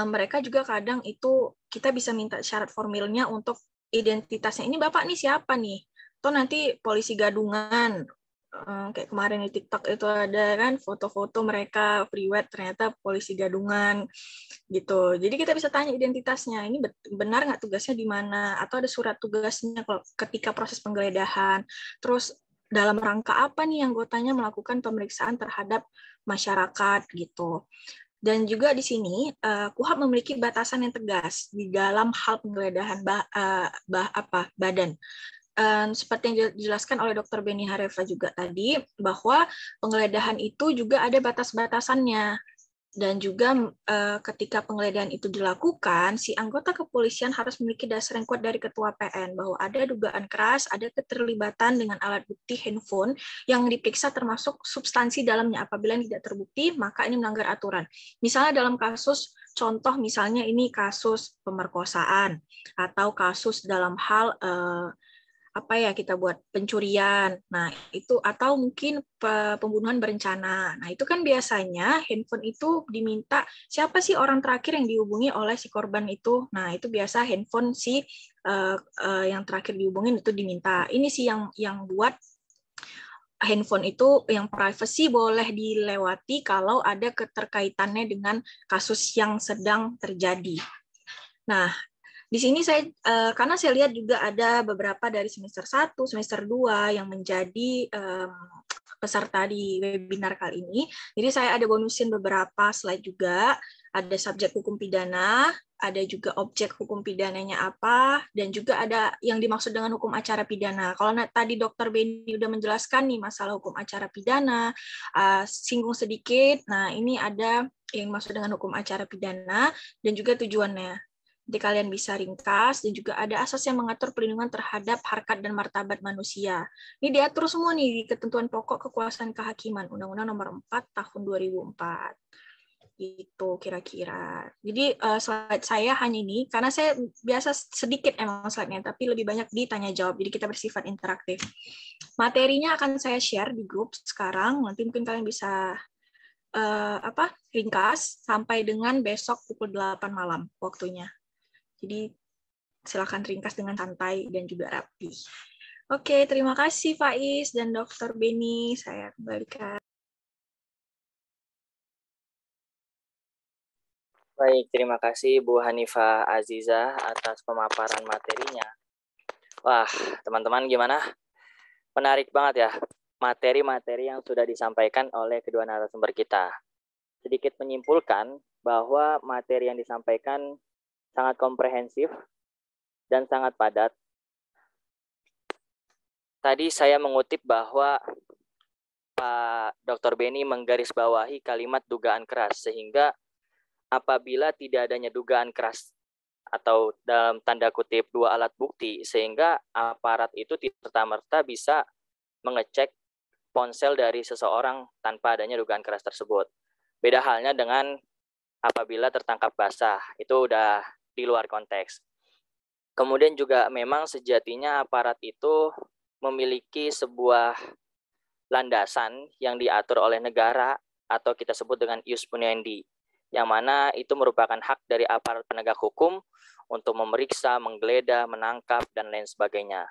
mereka juga kadang itu kita bisa minta syarat formilnya untuk identitasnya. Ini bapak nih siapa nih? Atau nanti polisi gadungan. Kayak kemarin di TikTok itu ada kan foto-foto mereka priwet ternyata polisi gadungan gitu. Jadi kita bisa tanya identitasnya, ini benar nggak tugasnya di mana, atau ada surat tugasnya kalau ketika proses penggeledahan. Terus dalam rangka apa nih anggotanya melakukan pemeriksaan terhadap masyarakat gitu. Dan juga di sini KUHAP memiliki batasan yang tegas di dalam hal penggeledahan badan. Seperti yang dijelaskan oleh Dr. Benny Harefa juga tadi, bahwa penggeledahan itu juga ada batas-batasannya. Dan juga ketika penggeledahan itu dilakukan, si anggota kepolisian harus memiliki dasar yang kuat dari ketua PN, bahwa ada dugaan keras, ada keterlibatan dengan alat bukti handphone yang diperiksa termasuk substansi dalamnya. Apabila tidak terbukti, maka ini melanggar aturan. Misalnya dalam kasus, contoh misalnya ini kasus pemerkosaan, atau kasus dalam hal apa ya kita buat pencurian, nah itu atau mungkin pembunuhan berencana. Nah itu kan biasanya handphone itu diminta siapa sih orang terakhir yang dihubungi oleh si korban itu. Nah itu biasa handphone si yang terakhir dihubungin itu diminta. Ini sih yang buat handphone itu yang privacy boleh dilewati kalau ada keterkaitannya dengan kasus yang sedang terjadi. Nah, di sini saya karena saya lihat juga ada beberapa dari semester 1, semester 2 yang menjadi peserta di webinar kali ini. Jadi saya ada bonusin beberapa slide juga, ada subjek hukum pidana, ada juga objek hukum pidananya apa, dan juga ada yang dimaksud dengan hukum acara pidana. Kalau tadi Dr. Benny udah menjelaskan nih masalah hukum acara pidana, singgung sedikit, nah ini ada yang dimaksud dengan hukum acara pidana dan juga tujuannya. Jadi kalian bisa ringkas, dan juga ada asas yang mengatur perlindungan terhadap harkat dan martabat manusia. Ini diatur semua nih di ketentuan pokok kekuasaan kehakiman, Undang-Undang Nomor 4 Tahun 2004. Itu kira-kira. Jadi slide saya hanya ini, karena saya biasa sedikit emang slide-nya, tapi lebih banyak ditanya jawab, jadi kita bersifat interaktif. Materinya akan saya share di grup sekarang, nanti mungkin kalian bisa ringkas sampai dengan besok pukul 8 malam waktunya. Jadi silakan ringkas dengan santai dan juga rapi. Oke, terima kasih Faiz dan Dr. Benny. Saya kembalikan. Baik, terima kasih Bu Hanifah Aziza atas pemaparan materinya. Wah, teman-teman gimana? Menarik banget ya materi-materi yang sudah disampaikan oleh kedua narasumber kita. Sedikit menyimpulkan bahwa materi yang disampaikan sangat komprehensif dan sangat padat. Tadi saya mengutip bahwa Pak Dr. Benny menggarisbawahi kalimat dugaan keras, sehingga apabila tidak adanya dugaan keras atau dalam tanda kutip 2 alat bukti, sehingga aparat itu tidak serta-merta bisa mengecek ponsel dari seseorang tanpa adanya dugaan keras tersebut. Beda halnya dengan apabila tertangkap basah, itu udah di luar konteks. Kemudian juga memang sejatinya aparat itu memiliki sebuah landasan yang diatur oleh negara atau kita sebut dengan ius puniendi, yang mana itu merupakan hak dari aparat penegak hukum untuk memeriksa, menggeledah, menangkap, dan lain sebagainya.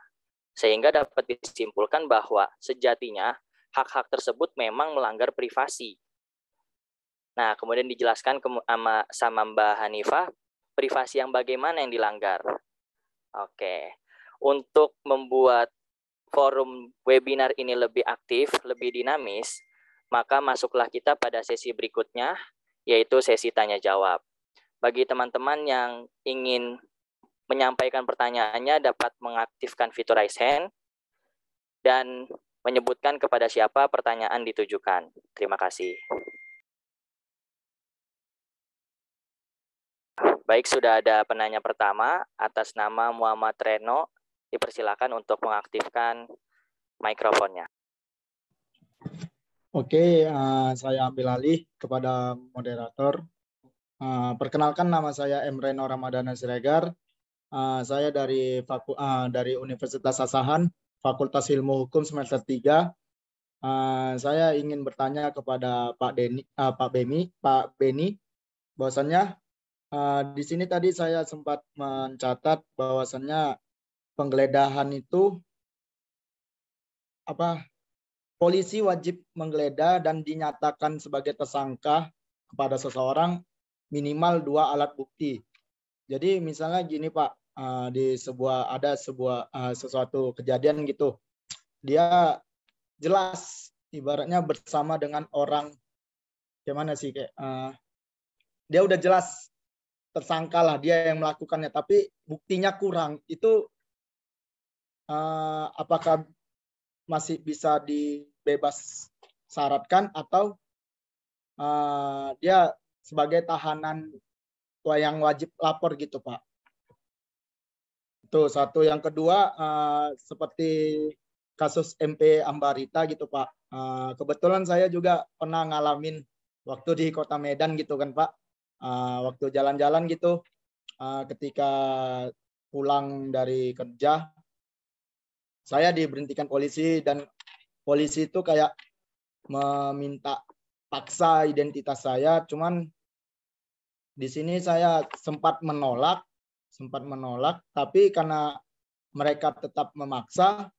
Sehingga dapat disimpulkan bahwa sejatinya hak-hak tersebut memang melanggar privasi. Nah, kemudian dijelaskan sama Mbak Hanifah, privasi yang bagaimana yang dilanggar. Oke, untuk membuat forum webinar ini lebih aktif, lebih dinamis, maka masuklah kita pada sesi berikutnya, yaitu sesi tanya-jawab. Bagi teman-teman yang ingin menyampaikan pertanyaannya dapat mengaktifkan fitur raise hand dan menyebutkan kepada siapa pertanyaan ditujukan. Terima kasih. Baik, sudah ada penanya pertama atas nama Muhammad Reno. Dipersilakan untuk mengaktifkan mikrofonnya. Oke, saya ambil alih kepada moderator. Perkenalkan, nama saya M. Reno Ramadana Siregar. Saya dari Universitas Asahan, Fakultas Ilmu Hukum semester 3. Saya ingin bertanya kepada Pak Beni, bahwasannya di sini tadi saya sempat mencatat bahwasannya penggeledahan itu polisi wajib menggeledah dan dinyatakan sebagai tersangka kepada seseorang minimal 2 alat bukti. Jadi misalnya gini Pak, di sesuatu kejadian gitu, dia jelas ibaratnya bersama dengan orang gimana sih dia udah jelas tersangka lah, dia yang melakukannya, tapi buktinya kurang, itu apakah masih bisa dibebas syaratkan atau dia sebagai tahanan yang wajib lapor gitu Pak? Itu satu. Yang kedua, seperti kasus MP Ambarita gitu Pak. Kebetulan saya juga pernah ngalamin waktu di Kota Medan gitu kan Pak. Waktu jalan-jalan gitu, ketika pulang dari kerja, saya diberhentikan polisi dan polisi itu kayak meminta paksa identitas saya. Cuman di sini saya sempat menolak, tapi karena mereka tetap memaksa,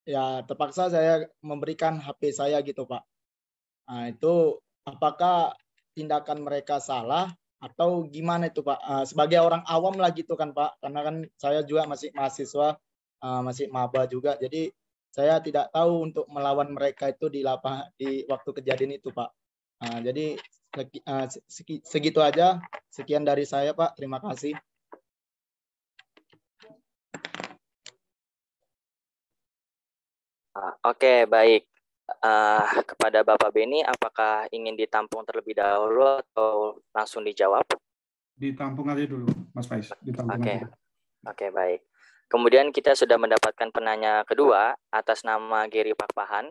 ya terpaksa saya memberikan HP saya gitu Pak. Nah, itu apakah tindakan mereka salah atau gimana itu Pak? Sebagai orang awam lah gitu kan Pak, karena kan saya juga masih mahasiswa, masih maba juga, jadi saya tidak tahu untuk melawan mereka itu di waktu kejadian itu Pak. Jadi segitu aja, sekian dari saya Pak, terima kasih. Oke, baik. Kepada Bapak Beni, apakah ingin ditampung terlebih dahulu atau langsung dijawab? Ditampung aja dulu, Mas Faiz. Oke, baik. Kemudian kita sudah mendapatkan penanya kedua atas nama Gary Pakpahan.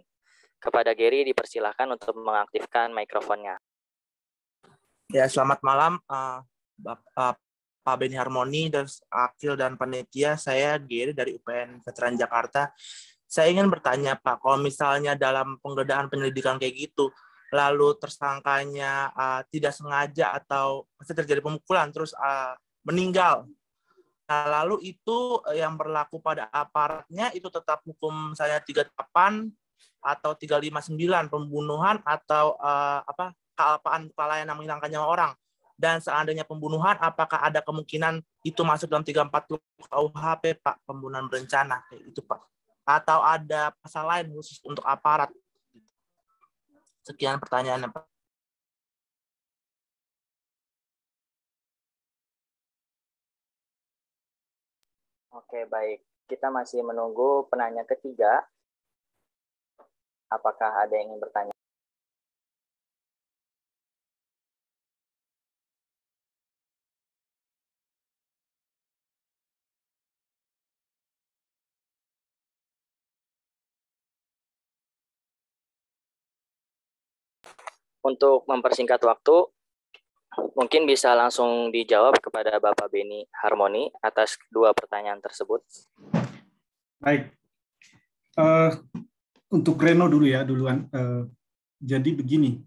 Kepada Gary dipersilahkan untuk mengaktifkan mikrofonnya. Ya, selamat malam Pak Beni Harmoni dan Akil dan panitia. Saya Gary dari UPN Veteran Jakarta. Saya ingin bertanya Pak, kalau misalnya dalam penggeledahan penyelidikan kayak gitu, lalu tersangkanya tidak sengaja atau masih terjadi pemukulan terus meninggal, nah lalu itu yang berlaku pada aparatnya itu tetap hukum saya 38 atau 359 pembunuhan atau kealpaan kelalaian yang menghilangkan nyawa orang. Dan seandainya pembunuhan, apakah ada kemungkinan itu masuk dalam 340 KUHP Pak, pembunuhan berencana kayak itu Pak? Atau ada pasal lain khusus untuk aparat? Sekian pertanyaannya Pak. Oke, baik. Kita masih menunggu penanya ketiga. Apakah ada yang ingin bertanya? Untuk mempersingkat waktu, mungkin bisa langsung dijawab kepada Bapak Beni Harmoni atas kedua pertanyaan tersebut. Baik. Untuk Reno dulu ya, duluan. Jadi begini,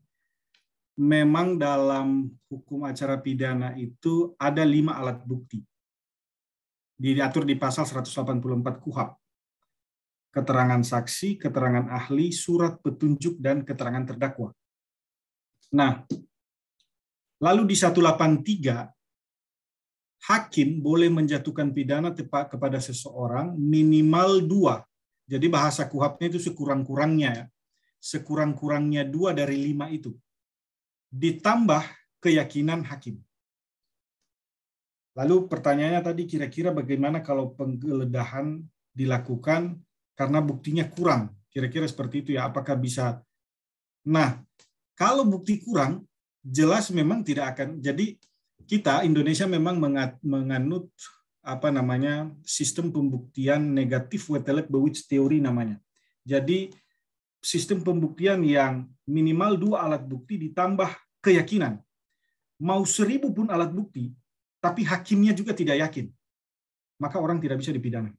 memang dalam hukum acara pidana itu ada 5 alat bukti. Diatur di pasal 184 KUHP. keterangan saksi, keterangan ahli, surat petunjuk, dan keterangan terdakwa. Nah, lalu di 183, hakim boleh menjatuhkan pidana kepada seseorang minimal 2. Jadi bahasa KUHAP-nya itu sekurang-kurangnya, sekurang-kurangnya 2 dari 5 itu. Ditambah keyakinan hakim. Lalu pertanyaannya tadi, kira-kira bagaimana kalau penggeledahan dilakukan karena buktinya kurang? Kira-kira seperti itu ya, apakah bisa? Nah, kalau bukti kurang, jelas memang tidak akan. Jadi kita Indonesia memang menganut sistem pembuktian negatif Wetelet Bewitz teori namanya. Jadi sistem pembuktian yang minimal 2 alat bukti ditambah keyakinan. Mau 1000 pun alat bukti, tapi hakimnya juga tidak yakin, maka orang tidak bisa dipidana.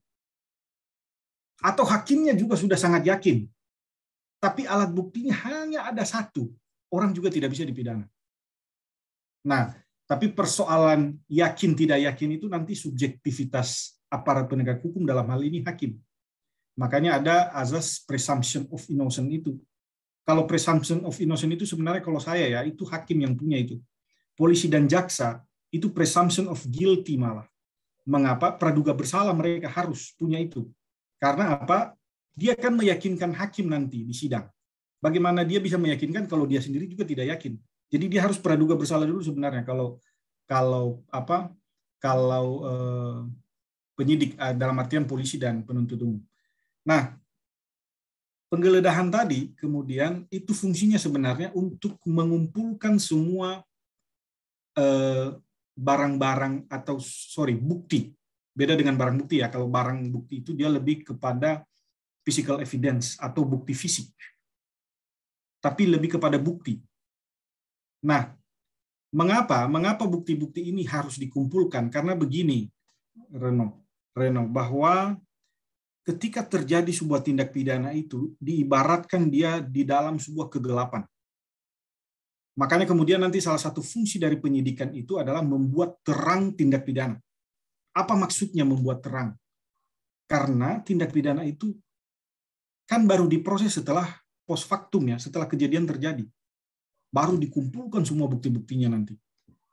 Atau hakimnya juga sudah sangat yakin, tapi alat buktinya hanya ada 1, orang juga tidak bisa dipidana. Nah, tapi persoalan yakin tidak yakin itu nanti subjektivitas aparat penegak hukum, dalam hal ini hakim. Makanya ada azas presumption of innocence itu. Kalau presumption of innocence itu sebenarnya kalau saya ya, itu hakim yang punya itu. Polisi dan jaksa itu presumption of guilty malah. Mengapa? Praduga bersalah mereka harus punya itu. Karena apa? Dia akan meyakinkan hakim nanti di sidang. Bagaimana dia bisa meyakinkan kalau dia sendiri juga tidak yakin? Jadi dia harus praduga bersalah dulu sebenarnya kalau penyidik dalam artian polisi dan penuntut umum. Nah, penggeledahan tadi kemudian itu fungsinya sebenarnya untuk mengumpulkan semua barang-barang bukti. Beda dengan barang bukti ya. Kalau barang bukti itu dia lebih kepada physical evidence atau bukti fisik. Tapi lebih kepada bukti. Nah, mengapa bukti-bukti ini harus dikumpulkan? Karena begini, Reno, bahwa ketika terjadi sebuah tindak pidana itu diibaratkan dia di dalam sebuah kegelapan. Makanya kemudian nanti salah satu fungsi dari penyidikan itu adalah membuat terang tindak pidana. Apa maksudnya membuat terang? Karena tindak pidana itu kan baru diproses setelah post factum ya, setelah kejadian terjadi. Baru dikumpulkan semua bukti-buktinya nanti.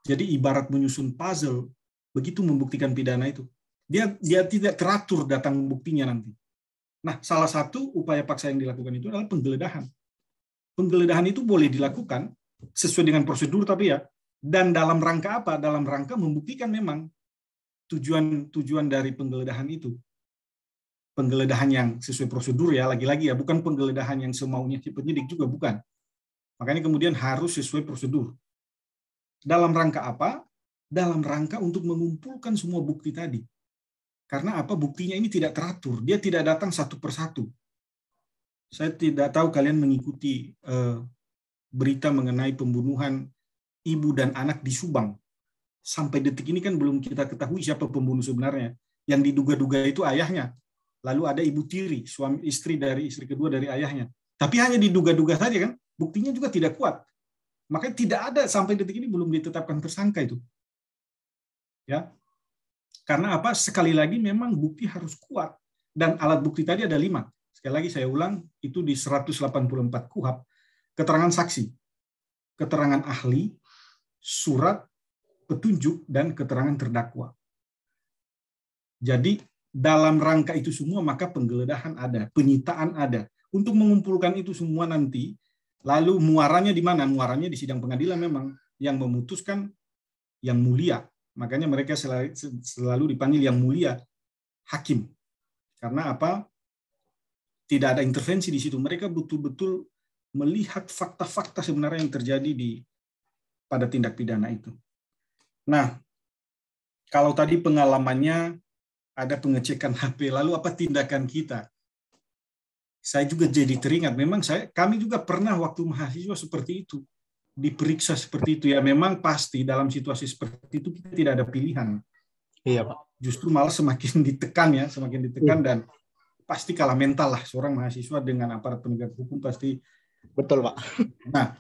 Jadi ibarat menyusun puzzle, begitu membuktikan pidana itu. Dia tidak teratur datang buktinya nanti. Nah, salah satu upaya paksa yang dilakukan itu adalah penggeledahan. Penggeledahan itu boleh dilakukan sesuai dengan prosedur tapi ya, dan dalam rangka apa? Dalam rangka membuktikan memang tujuan dari penggeledahan itu. Penggeledahan yang sesuai prosedur ya, lagi-lagi ya, bukan penggeledahan yang semaunya penyidik juga, bukan. Makanya kemudian harus sesuai prosedur. Dalam rangka apa? Dalam rangka untuk mengumpulkan semua bukti tadi. Karena apa? Buktinya ini tidak teratur. Dia tidak datang satu persatu. Saya tidak tahu kalian mengikuti berita mengenai pembunuhan ibu dan anak di Subang. Sampai detik ini kan belum kita ketahui siapa pembunuh sebenarnya. Yang diduga-duga itu ayahnya. Lalu ada ibu tiri, istri kedua dari ayahnya. Tapi hanya diduga-duga saja kan. Buktinya juga tidak kuat. Makanya tidak ada sampai detik ini belum ditetapkan tersangka itu. Ya. Karena apa? Sekali lagi memang bukti harus kuat. Dan alat bukti tadi ada 5. Sekali lagi saya ulang, itu di 184 KUHAP. Keterangan saksi, keterangan ahli, surat petunjuk, dan keterangan terdakwa. Jadi dalam rangka itu semua maka penggeledahan ada, penyitaan ada. Untuk mengumpulkan itu semua nanti, lalu muaranya di mana? Muaranya di sidang pengadilan memang yang memutuskan yang mulia. Makanya mereka selalu dipanggil yang mulia hakim. Karena apa? Tidak ada intervensi di situ. Mereka betul-betul melihat fakta-fakta sebenarnya yang terjadi pada tindak pidana itu. Nah, kalau tadi pengalamannya ada pengecekan HP, lalu apa tindakan kita? Saya juga jadi teringat, memang kami juga pernah waktu mahasiswa seperti itu, diperiksa seperti itu. Ya memang pasti dalam situasi seperti itu kita tidak ada pilihan. Iya, Pak. Justru malah semakin ditekan ya, semakin ditekan dan pasti kalah mental lah seorang mahasiswa dengan aparat penegak hukum pasti. Betul, Pak. Nah,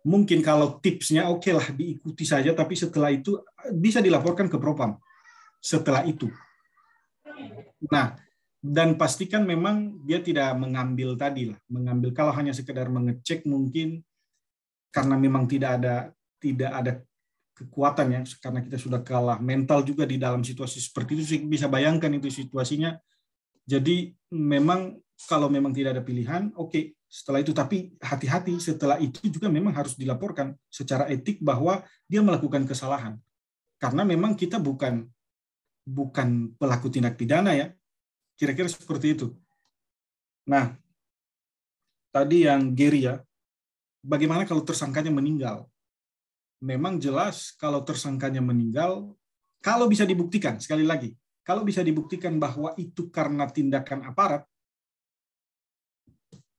mungkin kalau tipsnya oke lah diikuti saja, tapi setelah itu bisa dilaporkan ke Propam. Setelah itu. Nah, Dan pastikan memang dia tidak mengambil tadi lah, mengambil kalau hanya sekedar mengecek mungkin karena memang tidak ada kekuatan ya, karena kita sudah kalah mental juga di dalam situasi seperti itu, bisa bayangkan itu situasinya. Jadi memang kalau memang tidak ada pilihan, oke, setelah itu, tapi hati-hati, setelah itu juga memang harus dilaporkan secara etik bahwa dia melakukan kesalahan. Karena memang kita bukan pelaku tindak pidana ya, kira-kira seperti itu. Nah, tadi yang Gary ya, bagaimana kalau tersangkanya meninggal? Memang jelas kalau tersangkanya meninggal, kalau bisa dibuktikan, sekali lagi, kalau bisa dibuktikan bahwa itu karena tindakan aparat,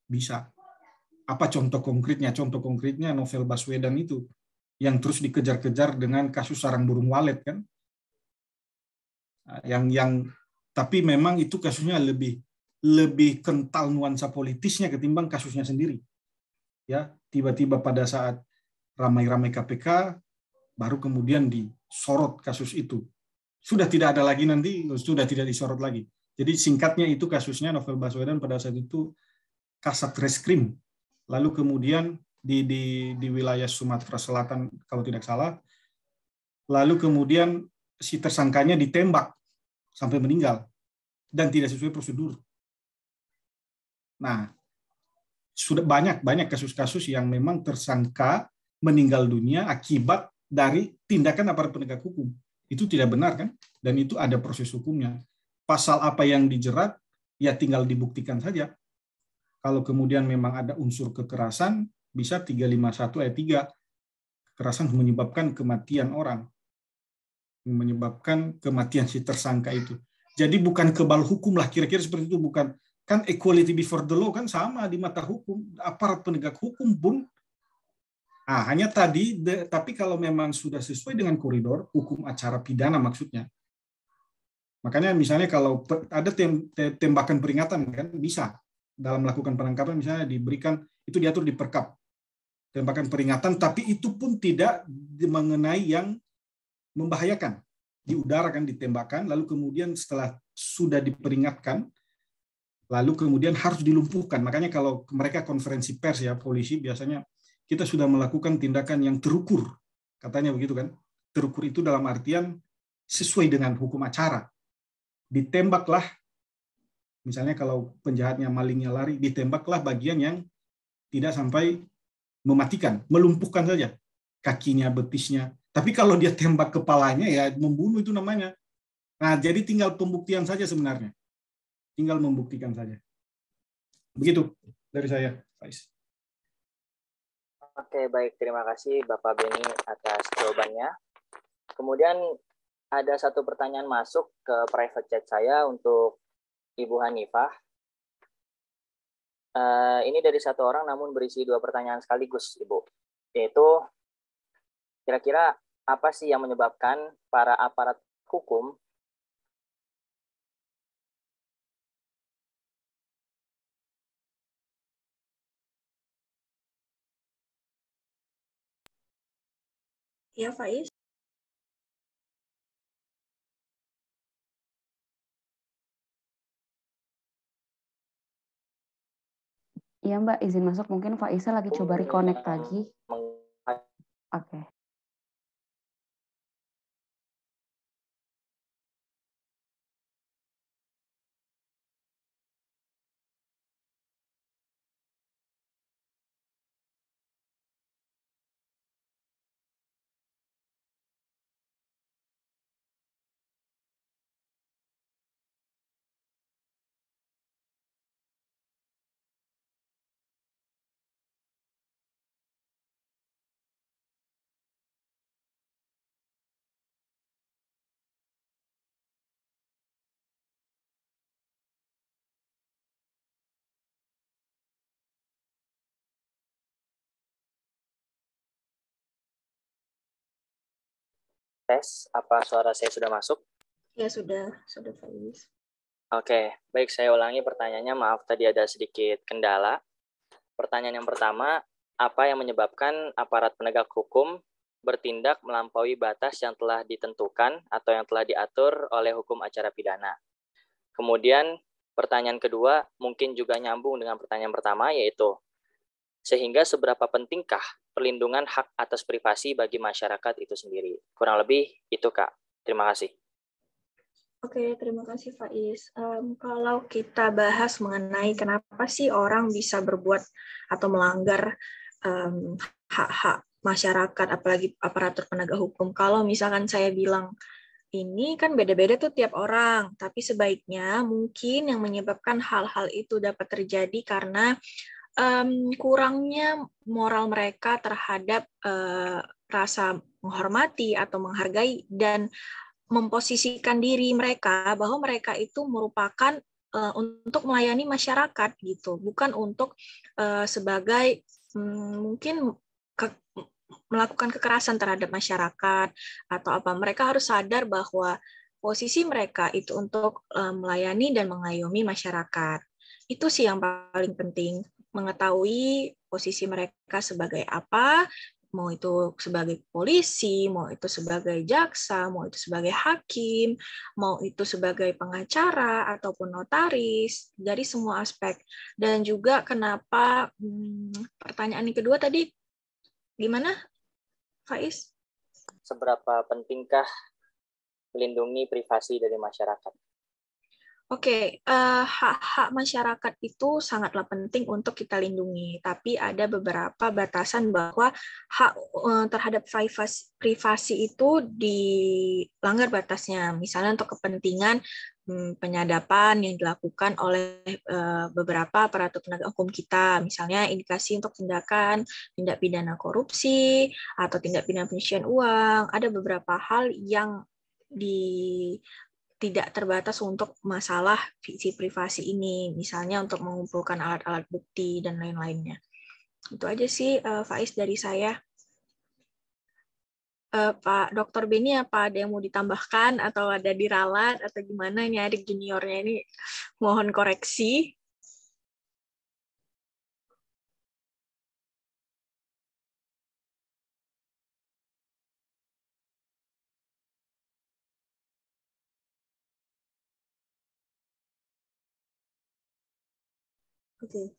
bisa. Apa contoh konkretnya? Contoh konkretnya Novel Baswedan itu, yang terus dikejar-kejar dengan kasus sarang burung walet kan? Tapi memang itu kasusnya lebih kental nuansa politisnya ketimbang kasusnya sendiri. Ya, tiba-tiba pada saat ramai-ramai KPK baru kemudian disorot kasus itu. Sudah tidak ada lagi nanti, sudah tidak disorot lagi. Jadi singkatnya itu kasusnya Novel Baswedan pada saat itu Kasat Reskrim. Lalu kemudian di wilayah Sumatera Selatan kalau tidak salah. Lalu kemudian si tersangkanya ditembak sampai meninggal dan tidak sesuai prosedur. Nah, sudah banyak kasus-kasus yang memang tersangka meninggal dunia akibat dari tindakan aparat penegak hukum. Itu tidak benar kan? Dan itu ada proses hukumnya. Pasal apa yang dijerat, ya tinggal dibuktikan saja. Kalau kemudian memang ada unsur kekerasan, bisa 351 ayat 3. Kekerasan menyebabkan kematian orang. Menyebabkan kematian si tersangka itu. Jadi bukan kebal hukum lah, kira-kira seperti itu. Bukan, kan equality before the law kan sama di mata hukum. Aparat penegak hukum pun hanya tadi, tapi kalau memang sudah sesuai dengan koridor hukum acara pidana maksudnya. Makanya misalnya kalau ada tembakan peringatan kan bisa dalam melakukan penangkapan misalnya diberikan, itu diatur di Perkap. Tembakan peringatan, tapi itu pun tidak mengenai yang membahayakan. Di udara kan ditembakkan, lalu kemudian setelah sudah diperingatkan, lalu kemudian harus dilumpuhkan. Makanya kalau mereka konferensi pers ya, polisi biasanya kita sudah melakukan tindakan yang terukur, katanya begitu kan. Terukur itu dalam artian sesuai dengan hukum acara. Ditembaklah, misalnya kalau penjahatnya malingnya lari, ditembaklah bagian yang tidak sampai mematikan, melumpuhkan saja kakinya, betisnya. Tapi kalau dia tembak kepalanya ya membunuh itu namanya. Nah, jadi tinggal pembuktian saja sebenarnya. Tinggal membuktikan saja. Begitu dari saya, Faiz. Oke, baik. Terima kasih Bapak Beni atas jawabannya. Kemudian ada satu pertanyaan masuk ke private chat saya untuk Ibu Hanifah. Ini dari satu orang namun berisi 2 pertanyaan sekaligus, Ibu. Yaitu, kira-kira apa sih yang menyebabkan para aparat hukum Ya, Faiz. Iya Mbak, izin masuk. Mungkin Faiza lagi coba reconnect lagi. Oke. tes? Apa suara saya sudah masuk? Ya, sudah Faiz. Oke, baik, saya ulangi pertanyaannya. Maaf, tadi ada sedikit kendala. Pertanyaan yang pertama, apa yang menyebabkan aparat penegak hukum bertindak melampaui batas yang telah ditentukan atau yang telah diatur oleh hukum acara pidana? Kemudian, pertanyaan kedua mungkin juga nyambung dengan pertanyaan pertama, yaitu sehingga seberapa pentingkah perlindungan hak atas privasi bagi masyarakat itu sendiri? Kurang lebih itu, Kak. Terima kasih. Oke, terima kasih Faiz. Kalau kita bahas mengenai kenapa sih orang bisa berbuat atau melanggar hak-hak masyarakat, apalagi aparatur penegak hukum. Kalau misalkan saya bilang ini kan beda-beda tuh tiap orang, tapi sebaiknya mungkin yang menyebabkan hal-hal itu dapat terjadi karena kurangnya moral mereka terhadap rasa menghormati atau menghargai dan memposisikan diri mereka bahwa mereka itu merupakan untuk melayani masyarakat gitu, bukan untuk sebagai mungkin melakukan kekerasan terhadap masyarakat atau apa. Mereka harus sadar bahwa posisi mereka itu untuk melayani dan mengayomi masyarakat. Itu sih yang paling penting, mengetahui posisi mereka sebagai apa, mau itu sebagai polisi, mau itu sebagai jaksa, mau itu sebagai hakim, mau itu sebagai pengacara ataupun notaris, dari semua aspek. Dan juga kenapa pertanyaan yang kedua tadi gimana, Faiz? Seberapa pentingkah melindungi privasi dari masyarakat? Oke, hak-hak masyarakat itu sangatlah penting untuk kita lindungi, tapi ada beberapa batasan bahwa hak terhadap privasi itu dilanggar batasnya. Misalnya untuk kepentingan penyadapan yang dilakukan oleh beberapa aparatur penegak hukum kita, misalnya indikasi untuk tindak pidana korupsi atau tindak pidana pencucian uang. Ada beberapa hal yang tidak terbatas untuk masalah si privasi ini, misalnya untuk mengumpulkan alat-alat bukti dan lain-lainnya. Itu aja sih, Faiz, dari saya. Pak Dr. Beni, apa ada yang mau ditambahkan atau ada diralat atau gimana? Ini adik juniornya ini mohon koreksi. Oke.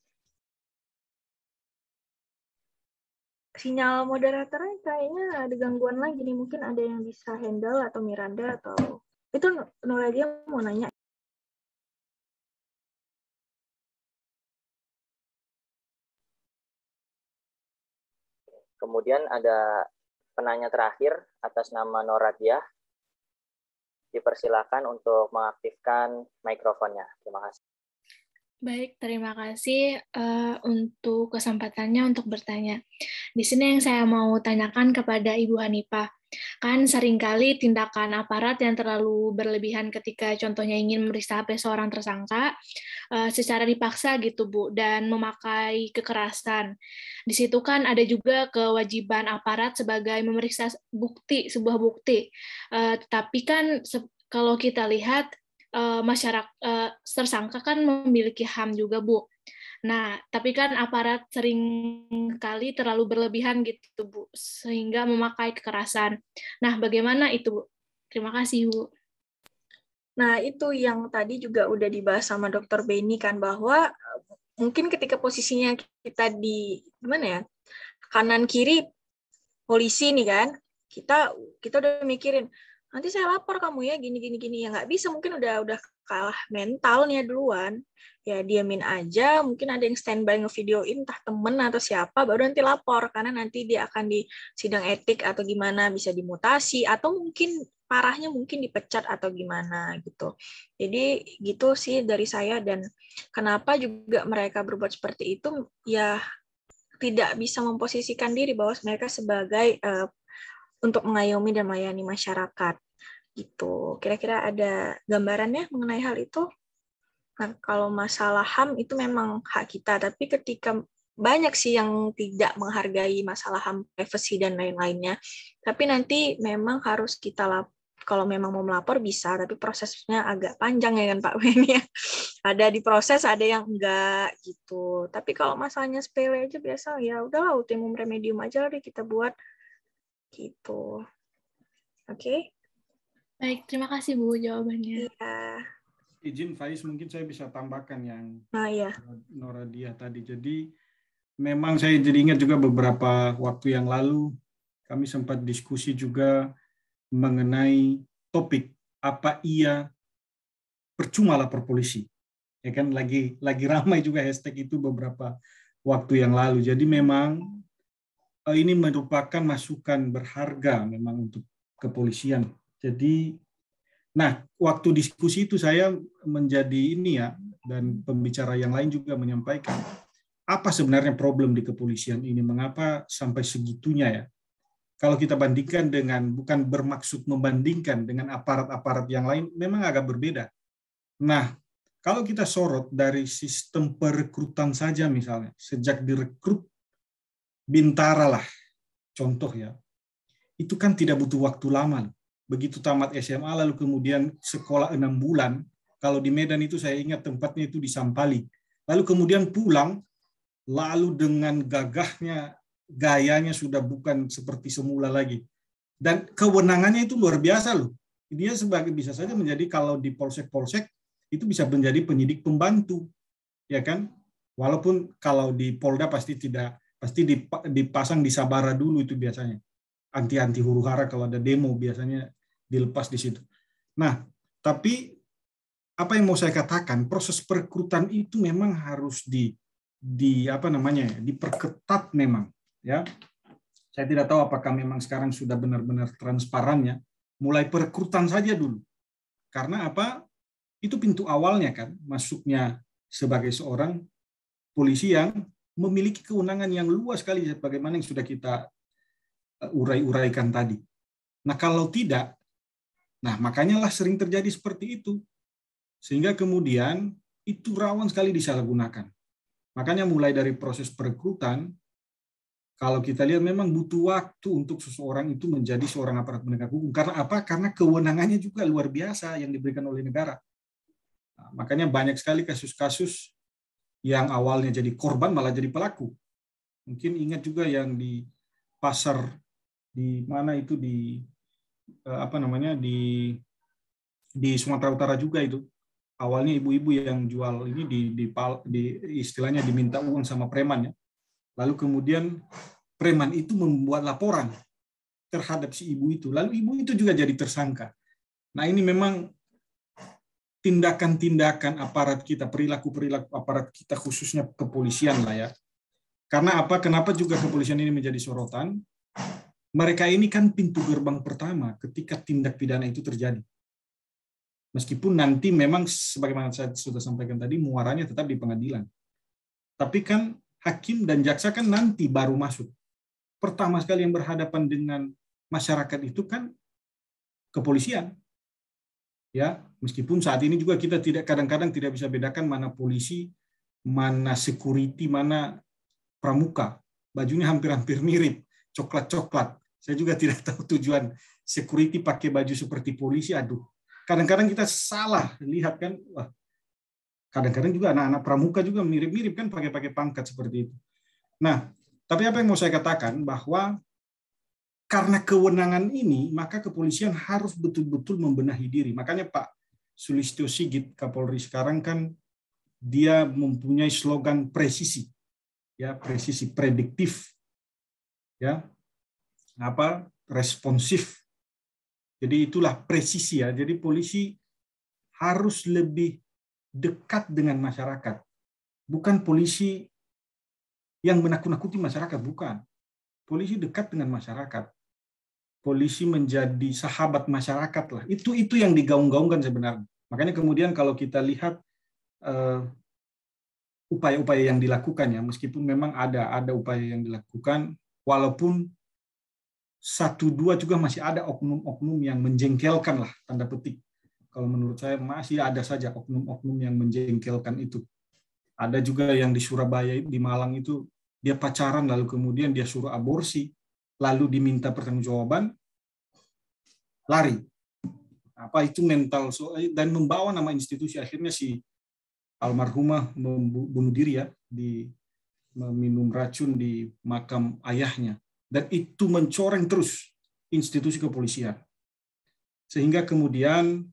Sinyal moderatornya kayaknya ada gangguan lagi nih. Mungkin ada yang bisa handle atau Miranda atau itu Nuradia mau nanya. Kemudian ada penanya terakhir atas nama Noradia. Dipersilakan untuk mengaktifkan mikrofonnya. Terima kasih. Baik, terima kasih untuk kesempatannya untuk bertanya. Di sini yang saya mau tanyakan kepada Ibu Hanifah, kan seringkali tindakan aparat yang terlalu berlebihan ketika contohnya ingin memeriksa HP seorang tersangka secara dipaksa gitu Bu, dan memakai kekerasan. Di situ kan ada juga kewajiban aparat sebagai memeriksa sebuah bukti. Tetapi kan kalau kita lihat masyarakat tersangka kan memiliki HAM juga Bu. Nah, tapi kan aparat sering kali terlalu berlebihan gitu Bu, sehingga memakai kekerasan. Nah, bagaimana itu Bu? Terima kasih Bu. Nah, itu yang tadi juga udah dibahas sama Dr. Beni kan, bahwa mungkin ketika posisinya kita di gimana ya, kanan kiri polisi nih kan, kita udah mikirin nanti saya lapor kamu ya gini ya, nggak bisa, mungkin udah kalah mentalnya duluan, ya diamin aja, mungkin ada yang standby ngevideoin entah temen atau siapa, baru nanti lapor karena nanti dia akan di sidang etik atau gimana, bisa dimutasi atau mungkin parahnya mungkin dipecat atau gimana gitu. Jadi gitu sih dari saya. Dan kenapa juga mereka berbuat seperti itu, ya tidak bisa memposisikan diri bahwa mereka sebagai untuk mengayomi dan melayani masyarakat gitu. Kira-kira ada gambarannya mengenai hal itu? Nah, kalau masalah HAM itu memang hak kita, tapi ketika banyak sih yang tidak menghargai masalah HAM, privacy dan lain-lainnya. Tapi nanti memang harus kita kalau memang mau melapor bisa, tapi prosesnya agak panjang ya kan Pak Ben ya. Ada diproses, ada yang enggak gitu. Tapi kalau masalahnya sepele aja biasa, ya udahlah ultimum remedium aja lah deh kita buat gitu. Oke? Baik, terima kasih Bu jawabannya. Iya. izin Faiz, mungkin saya bisa tambahkan yang ya. Noradia tadi. Jadi memang saya jadi ingat juga beberapa waktu yang lalu kami sempat diskusi juga mengenai topik apa iya percuma lapor polisi. Ya kan lagi ramai juga hashtag itu beberapa waktu yang lalu. Jadi memang ini merupakan masukan berharga memang untuk kepolisian. Jadi, nah waktu diskusi itu saya menjadi ini ya, dan pembicara yang lain juga menyampaikan apa sebenarnya problem di kepolisian ini, mengapa sampai segitunya ya. Kalau kita bandingkan dengan, bukan bermaksud membandingkan dengan aparat-aparat yang lain, memang agak berbeda. Nah, kalau kita sorot dari sistem perekrutan saja misalnya, sejak direkrut Bintara lah, contoh ya, itu kan tidak butuh waktu lama. Begitu tamat SMA, lalu kemudian sekolah 6 bulan, kalau di Medan itu saya ingat tempatnya itu di Sampali. Lalu kemudian pulang, lalu dengan gagahnya, gayanya sudah bukan seperti semula lagi. Dan kewenangannya itu luar biasa loh. Dia sebagai bisa saja menjadi, kalau di polsek-polsek, itu bisa menjadi penyidik pembantu. Ya kan? Walaupun kalau di Polda pasti tidak, pasti dipasang di sabara dulu itu biasanya. Anti huru hara kalau ada demo biasanya dilepas di situ. Nah, tapi apa yang mau saya katakan, proses perekrutan itu memang harus diperketat memang, ya. Saya tidak tahu apakah memang sekarang sudah benar-benar transparannya, mulai perekrutan saja dulu. Karena apa? Itu pintu awalnya kan, masuknya sebagai seorang polisi yang memiliki kewenangan yang luas sekali sebagaimana yang sudah kita urai-uraikan tadi. Nah, kalau tidak, nah makanya lah sering terjadi seperti itu. Sehingga kemudian itu rawan sekali disalahgunakan. Makanya mulai dari proses perekrutan, kalau kita lihat memang butuh waktu untuk seseorang itu menjadi seorang aparat penegak hukum. Karena apa? Karena kewenangannya juga luar biasa yang diberikan oleh negara. Nah, makanya banyak sekali kasus-kasus yang awalnya jadi korban malah jadi pelaku. Mungkin ingat juga yang di pasar di mana itu di Sumatera Utara juga itu. Awalnya ibu-ibu yang jual ini di istilahnya diminta uang sama preman ya. Lalu kemudian preman itu membuat laporan terhadap si ibu itu. Lalu ibu itu juga jadi tersangka. Nah, ini memang tindakan-tindakan aparat kita, perilaku-perilaku aparat kita khususnya kepolisian lah ya. Karena apa? Kenapa juga kepolisian ini menjadi sorotan? Mereka ini kan pintu gerbang pertama ketika tindak pidana itu terjadi. Meskipun nanti memang sebagaimana saya sudah sampaikan tadi, muaranya tetap di pengadilan. Tapi kan hakim dan jaksa kan nanti baru masuk. Pertama sekali yang berhadapan dengan masyarakat itu kan kepolisian. Ya, meskipun saat ini juga kita kadang-kadang tidak bisa bedakan mana polisi, mana security, mana pramuka. Bajunya hampir-hampir mirip, coklat-coklat. Saya juga tidak tahu tujuan security pakai baju seperti polisi. Aduh, kadang-kadang kita salah lihat kan. Wah, kadang-kadang juga anak-anak pramuka juga mirip-mirip kan pakai pangkat seperti itu. Nah, tapi apa yang mau saya katakan bahwa karena kewenangan ini, maka kepolisian harus betul-betul membenahi diri. Makanya Pak Sulistyo Sigit, Kapolri sekarang kan dia mempunyai slogan presisi, ya presisi prediktif, ya responsif. Jadi itulah presisi ya. Jadi polisi harus lebih dekat dengan masyarakat, bukan polisi yang menakut-nakuti masyarakat, bukan. Polisi dekat dengan masyarakat. Polisi menjadi sahabat masyarakat lah. Itu yang digaung-gaungkan sebenarnya. Makanya kemudian kalau kita lihat upaya-upaya yang dilakukan ya, meskipun memang ada upaya yang dilakukan, walaupun 1-2 juga masih ada oknum-oknum yang menjengkelkan lah, tanda petik. Kalau menurut saya masih ada saja oknum-oknum yang menjengkelkan itu. Ada juga yang di Surabaya, di Malang itu dia pacaran lalu kemudian dia suruh aborsi, lalu diminta pertanggungjawaban, lari. Apa itu mental dan membawa nama institusi. Akhirnya si almarhumah bunuh diri ya, meminum racun di makam ayahnya. Dan itu mencoreng terus institusi kepolisian. Sehingga kemudian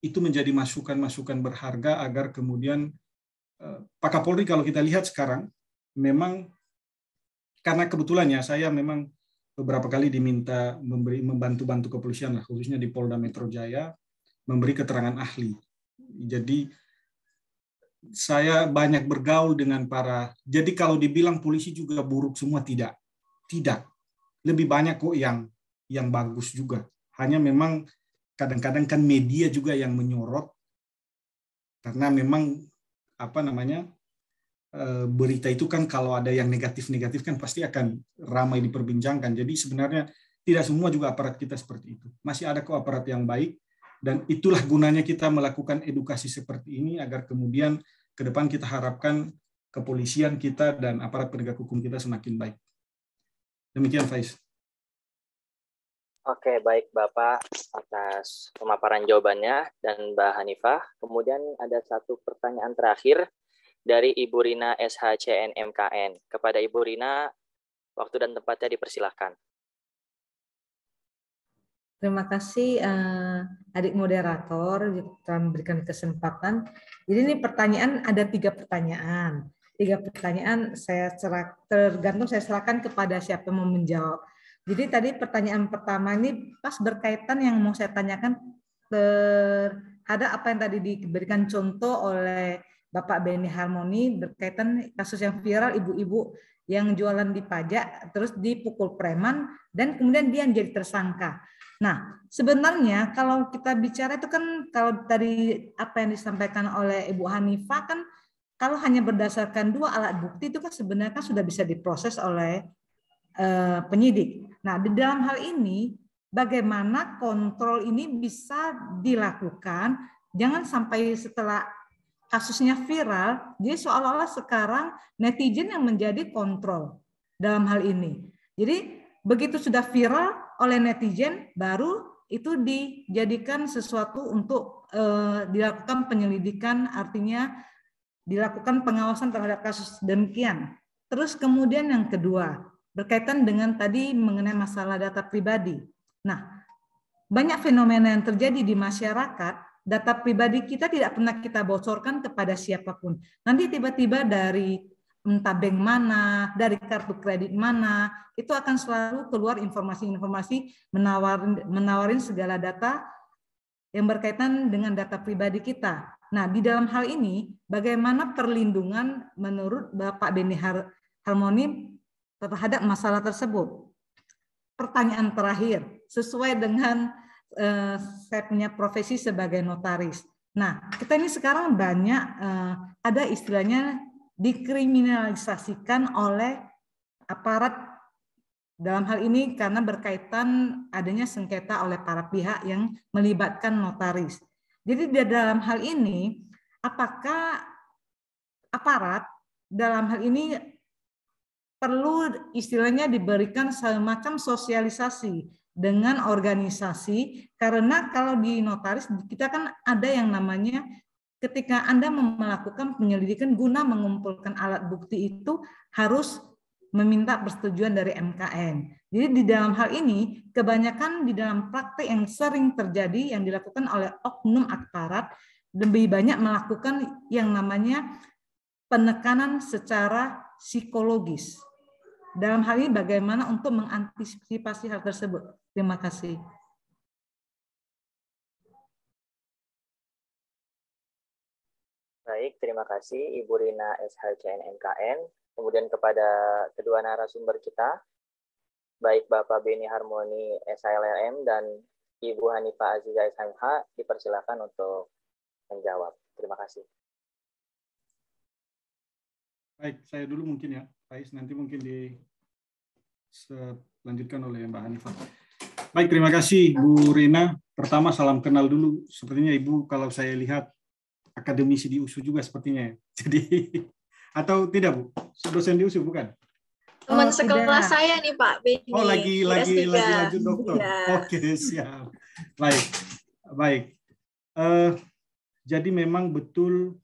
itu menjadi masukan-masukan berharga agar kemudian Pak Kapolri kalau kita lihat sekarang, memang karena kebetulannya saya memang beberapa kali diminta membantu kepolisian lah, khususnya di Polda Metro Jaya, memberi keterangan ahli. Jadi saya banyak bergaul dengan jadi kalau dibilang polisi juga buruk semua, tidak. Lebih banyak kok yang bagus juga. Hanya memang kadang-kadang kan media juga yang menyorot, karena memang berita itu kan kalau ada yang negatif-negatif kan pasti akan ramai diperbincangkan. Jadi sebenarnya tidak semua juga aparat kita seperti itu. Masih ada kok aparat yang baik, dan itulah gunanya kita melakukan edukasi seperti ini agar kemudian ke depan kita harapkan kepolisian kita dan aparat penegak hukum kita semakin baik. Demikian, Faiz. Oke, baik Bapak atas pemaparan jawabannya dan Mbak Hanifah. Kemudian ada satu pertanyaan terakhir dari Ibu Rina SHCN MKN. Kepada Ibu Rina, waktu dan tempatnya dipersilahkan. Terima kasih adik moderator telah memberikan kesempatan. Jadi ini pertanyaan, ada 3 pertanyaan. 3 pertanyaan tergantung saya serahkan kepada siapa yang mau menjawab. Jadi tadi pertanyaan pertama ini pas berkaitan yang mau saya tanyakan terhadap apa yang tadi diberikan contoh oleh Bapak Beni Harmoni berkaitan kasus yang viral ibu-ibu yang jualan di pajak terus dipukul preman dan kemudian dia jadi tersangka. Nah, sebenarnya kalau kita bicara itu kan kalau tadi apa yang disampaikan oleh Ibu Hanifah kan kalau hanya berdasarkan 2 alat bukti itu kan sebenarnya kan sudah bisa diproses oleh penyidik. Nah, di dalam hal ini bagaimana kontrol ini bisa dilakukan, jangan sampai setelah kasusnya viral, jadi seolah-olah sekarang netizen yang menjadi kontrol dalam hal ini. Jadi begitu sudah viral oleh netizen, baru itu dijadikan sesuatu untuk dilakukan penyelidikan, artinya dilakukan pengawasan terhadap kasus demikian. Terus kemudian yang kedua, berkaitan dengan tadi mengenai masalah data pribadi. Nah, banyak fenomena yang terjadi di masyarakat, data pribadi kita tidak pernah kita bocorkan kepada siapapun. Nanti tiba-tiba dari entah bank mana, dari kartu kredit mana, itu akan selalu keluar informasi-informasi menawarin segala data yang berkaitan dengan data pribadi kita. Nah, di dalam hal ini, bagaimana perlindungan menurut Bapak Beni Harmoni terhadap masalah tersebut? Pertanyaan terakhir, sesuai dengan saya punya profesi sebagai notaris. Nah, kita ini sekarang banyak ada istilahnya dikriminalisasikan oleh aparat dalam hal ini karena berkaitan adanya sengketa oleh para pihak yang melibatkan notaris. Jadi di dalam hal ini, apakah aparat dalam hal ini perlu istilahnya diberikan semacam sosialisasi dengan organisasi, karena kalau di notaris kita kan ada yang namanya ketika Anda melakukan penyelidikan guna mengumpulkan alat bukti itu harus meminta persetujuan dari MKN. Jadi di dalam hal ini kebanyakan di dalam praktek yang sering terjadi yang dilakukan oleh oknum aparat lebih banyak melakukan yang namanya penekanan secara psikologis. Dalam hal ini bagaimana untuk mengantisipasi hal tersebut? Terima kasih. Baik, terima kasih Ibu Rina SHCN MKN. Kemudian kepada kedua narasumber kita, baik Bapak Beni Harmoni SHLRM dan Ibu Hanifah Azizah SMH, dipersilakan untuk menjawab. Terima kasih. Baik, saya dulu mungkin ya, Faiz, nanti mungkin dilanjutkan oleh Mbak Hanifah. Baik, terima kasih Bu Rina. Pertama, salam kenal dulu. Sepertinya Ibu, kalau saya lihat, akademisi di USU juga sepertinya. Jadi, atau tidak Bu? Dosen di USU bukan? Teman sekelas saya nih Pak Beni. Oh, lagi lanjut dokter. Ya. Oke, siap. Baik. Jadi memang betul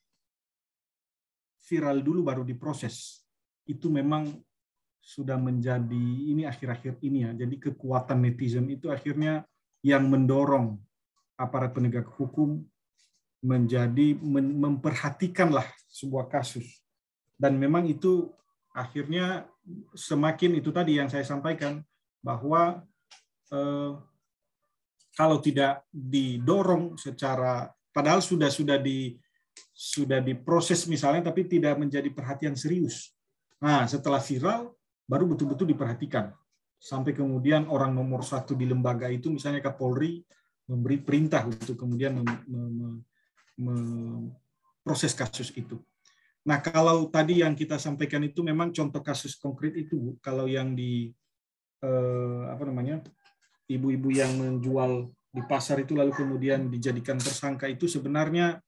viral dulu baru diproses. Itu memang sudah menjadi ini akhir-akhir ini ya. Jadi kekuatan netizen itu akhirnya yang mendorong aparat penegak hukum memperhatikanlah sebuah kasus. Dan memang itu akhirnya semakin itu tadi yang saya sampaikan, bahwa kalau tidak didorong secara, padahal sudah diproses misalnya, tapi tidak menjadi perhatian serius. Nah, setelah viral, baru betul-betul diperhatikan. Sampai kemudian orang nomor 1 di lembaga itu, misalnya Kapolri, memberi perintah untuk kemudian proses kasus itu. Nah, kalau tadi yang kita sampaikan itu memang contoh kasus konkret itu, kalau yang di ibu-ibu yang menjual di pasar itu lalu kemudian dijadikan tersangka itu sebenarnya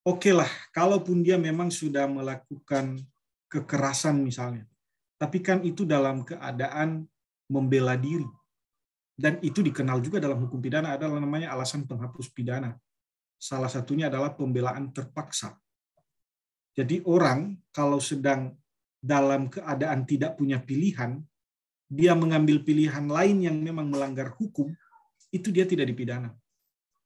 oke lah, kalaupun dia memang sudah melakukan kekerasan misalnya, tapi kan itu dalam keadaan membela diri. Dan itu dikenal juga dalam hukum pidana adalah namanya alasan penghapus pidana. Salah satunya adalah pembelaan terpaksa. Jadi orang kalau sedang dalam keadaan tidak punya pilihan, dia mengambil pilihan lain yang memang melanggar hukum, itu dia tidak dipidana.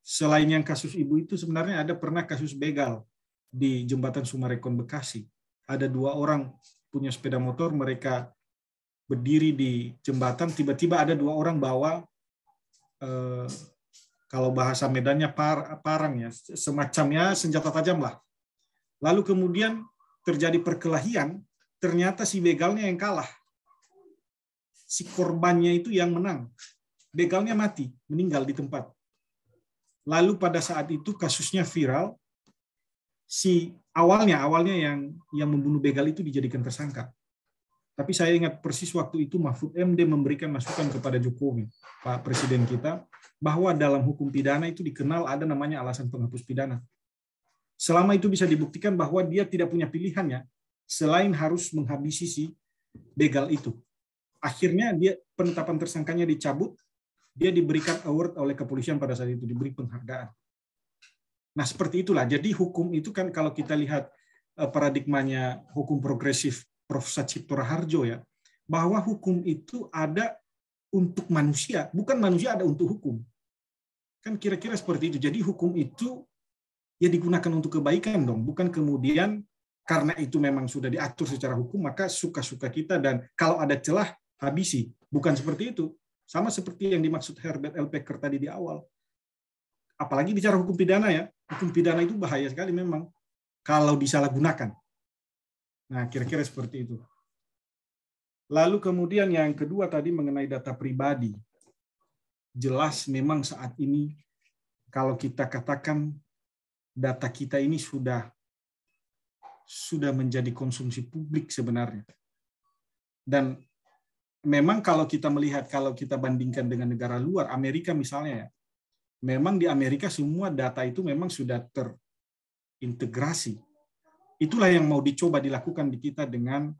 Selain yang kasus ibu itu sebenarnya ada pernah kasus begal di Jembatan Sumarekon Bekasi. Ada 2 orang punya sepeda motor, mereka berdiri di jembatan, tiba-tiba ada 2 orang bawa, kalau bahasa Medannya parang ya, semacamnya senjata tajam lah. Lalu kemudian terjadi perkelahian, ternyata si begalnya yang kalah. Si korbannya itu yang menang. Begalnya mati, meninggal di tempat. Lalu pada saat itu kasusnya viral, si awalnya yang membunuh begal itu dijadikan tersangka. Tapi saya ingat persis waktu itu Mahfud MD memberikan masukan kepada Jokowi, Pak Presiden kita, bahwa dalam hukum pidana itu dikenal ada namanya alasan penghapus pidana. Selama itu bisa dibuktikan bahwa dia tidak punya pilihannya selain harus menghabisi si begal itu. Akhirnya dia penetapan tersangkanya dicabut, dia diberikan award oleh kepolisian pada saat itu, diberi penghargaan. Nah, seperti itulah. Jadi hukum itu kan kalau kita lihat paradigmanya hukum progresif Prof. Sachipto Raharjo ya, bahwa hukum itu ada untuk manusia, bukan manusia ada untuk hukum. Kan kira-kira seperti itu. Jadi hukum itu ya digunakan untuk kebaikan dong, bukan kemudian karena itu memang sudah diatur secara hukum, maka suka-suka kita dan kalau ada celah, habisi. Bukan seperti itu. Sama seperti yang dimaksud Herbert L. Packer tadi di awal. Apalagi bicara hukum pidana ya, hukum pidana itu bahaya sekali memang kalau disalahgunakan. Nah, kira-kira seperti itu. Lalu kemudian yang kedua tadi mengenai data pribadi. Jelas memang saat ini kalau kita katakan data kita ini sudah menjadi konsumsi publik sebenarnya. Dan memang kalau kita melihat, kalau kita bandingkan dengan negara luar, Amerika misalnya ya, memang di Amerika semua data itu memang sudah terintegrasi. Itulah yang mau dicoba dilakukan di kita dengan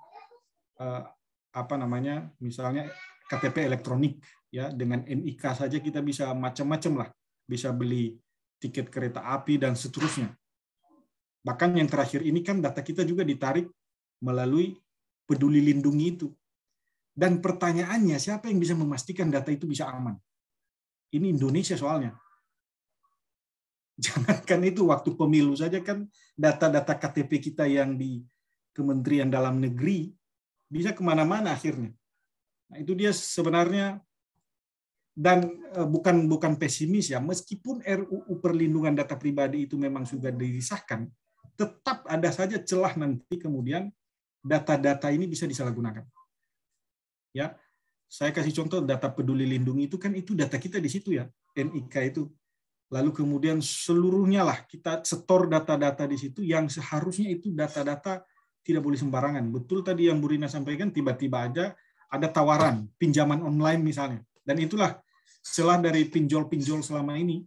misalnya KTP elektronik ya, dengan NIK saja kita bisa macam-macam lah, bisa beli tiket kereta api dan seterusnya. Bahkan yang terakhir ini kan data kita juga ditarik melalui Peduli Lindungi itu. Dan pertanyaannya siapa yang bisa memastikan data itu bisa aman? Ini Indonesia soalnya. Jangankan itu, waktu pemilu saja kan data-data KTP kita yang di Kementerian Dalam Negeri bisa kemana-mana akhirnya. Nah, itu dia sebenarnya. Dan bukan pesimis ya, meskipun RUU Perlindungan Data Pribadi itu memang sudah disahkan, tetap ada saja celah nanti kemudian data-data ini bisa disalahgunakan. Ya, saya kasih contoh data Peduli Lindungi itu kan itu data kita di situ ya, NIK itu. Lalu kemudian seluruhnya lah kita setor data-data di situ yang seharusnya itu data-data tidak boleh sembarangan. Betul tadi yang Bu Rina sampaikan, tiba-tiba aja ada tawaran pinjaman online misalnya. Dan itulah celah dari pinjol-pinjol selama ini,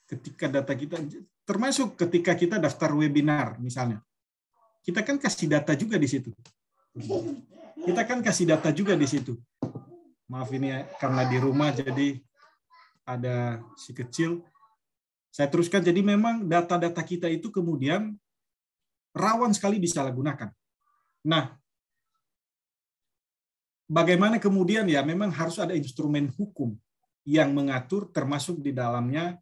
ketika data kita, termasuk ketika kita daftar webinar misalnya, kita kan kasih data juga di situ. Kita kan kasih data juga di situ. Maaf ini karena di rumah jadi ada si kecil. Saya teruskan, jadi memang data-data kita itu kemudian rawan sekali disalahgunakan. Nah, bagaimana kemudian ya memang harus ada instrumen hukum yang mengatur termasuk di dalamnya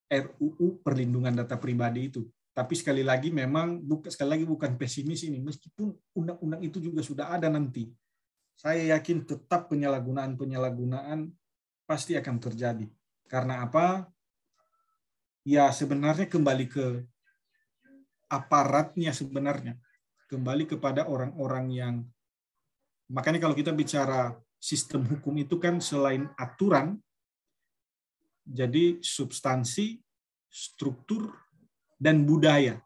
RUU Perlindungan Data Pribadi itu. Tapi sekali lagi memang bukan pesimis ini, meskipun undang-undang itu juga sudah ada nanti. Saya yakin tetap penyalahgunaan pasti akan terjadi. Karena apa? Ya sebenarnya kembali ke aparatnya sebenarnya. Kembali kepada orang-orang yang, makanya kalau kita bicara sistem hukum itu kan selain aturan, jadi substansi, struktur, dan budaya.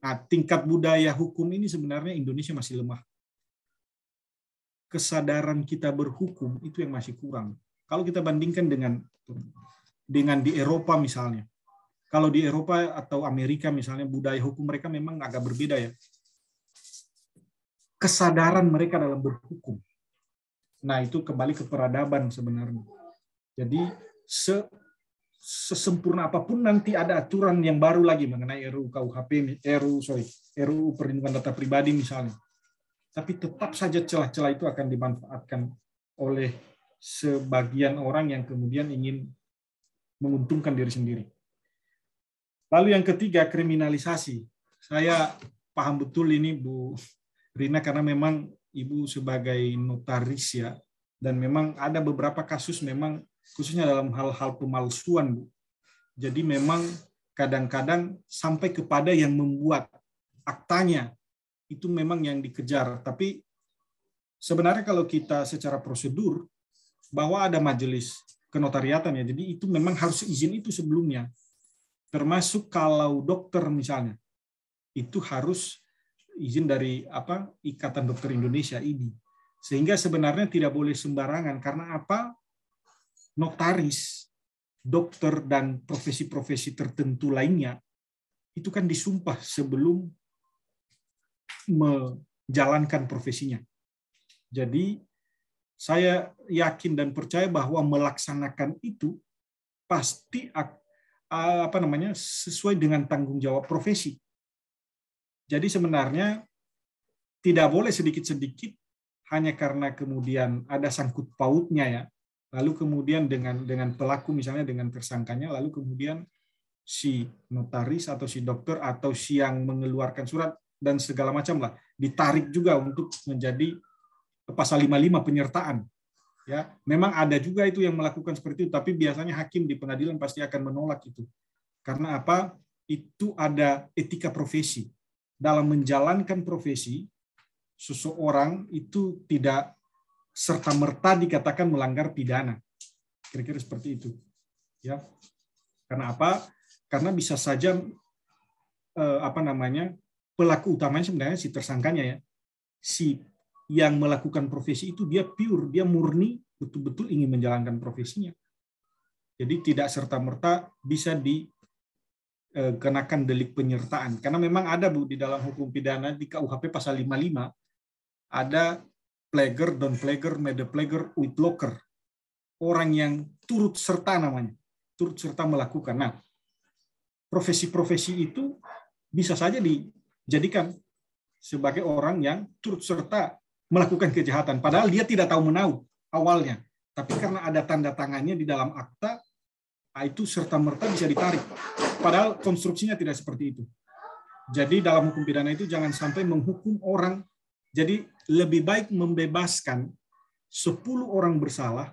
Nah, tingkat budaya hukum ini sebenarnya Indonesia masih lemah. Kesadaran kita berhukum itu yang masih kurang. Kalau kita bandingkan dengan di Eropa misalnya. Kalau di Eropa atau Amerika misalnya, budaya hukum mereka memang agak berbeda ya. Kesadaran mereka dalam berhukum. Nah, itu kembali ke peradaban sebenarnya. Jadi, sesempurna apapun nanti ada aturan yang baru lagi mengenai RUU KUHP, RUU Perlindungan Data Pribadi misalnya. Tapi tetap saja celah-celah itu akan dimanfaatkan oleh sebagian orang yang kemudian ingin menguntungkan diri sendiri. Lalu yang ketiga, kriminalisasi. Saya paham betul ini Bu Rina karena memang Ibu sebagai notaris ya, dan memang ada beberapa kasus memang khususnya dalam hal-hal pemalsuan, Bu. Jadi memang kadang-kadang sampai kepada yang membuat aktanya, itu memang yang dikejar. Tapi sebenarnya kalau kita secara prosedur, bahwa ada majelis kenotariatan ya, jadi itu memang harus izin itu sebelumnya. Termasuk kalau dokter misalnya, itu harus izin dari Ikatan Dokter Indonesia, IDI. Sehingga sebenarnya tidak boleh sembarangan, karena apa? Notaris, dokter, dan profesi-profesi tertentu lainnya, itu kan disumpah sebelum menjalankan profesinya. Jadi, saya yakin dan percaya bahwa melaksanakan itu pasti sesuai dengan tanggung jawab profesi. Jadi sebenarnya tidak boleh sedikit-sedikit hanya karena kemudian ada sangkut pautnya ya. Lalu kemudian dengan pelaku misalnya dengan tersangkanya, lalu kemudian si notaris atau si dokter atau si yang mengeluarkan surat dan segala macam lah ditarik juga untuk menjadi pasal 55 penyertaan. Ya, memang ada juga itu yang melakukan seperti itu, tapi biasanya hakim di pengadilan pasti akan menolak itu. Karena apa? Itu ada etika profesi. Dalam menjalankan profesi, seseorang itu tidak serta-merta dikatakan melanggar pidana. Kira-kira seperti itu. Ya. Karena apa? Karena bisa saja pelaku utamanya sebenarnya si tersangkanya ya. Si yang melakukan profesi itu dia pure, dia murni betul-betul ingin menjalankan profesinya. Jadi tidak serta-merta bisa dikenakan delik penyertaan. Karena memang ada Bu di dalam hukum pidana di KUHP pasal 55 ada plager, don't plager, made plager, with blocker. Orang yang turut serta namanya, turut serta melakukan. Nah, profesi-profesi itu bisa saja dijadikan sebagai orang yang turut serta melakukan kejahatan, padahal dia tidak tahu menahu awalnya. Tapi karena ada tanda tangannya di dalam akta, itu serta-merta bisa ditarik. Padahal konstruksinya tidak seperti itu. Jadi dalam hukum pidana itu jangan sampai menghukum orang. Jadi lebih baik membebaskan 10 orang bersalah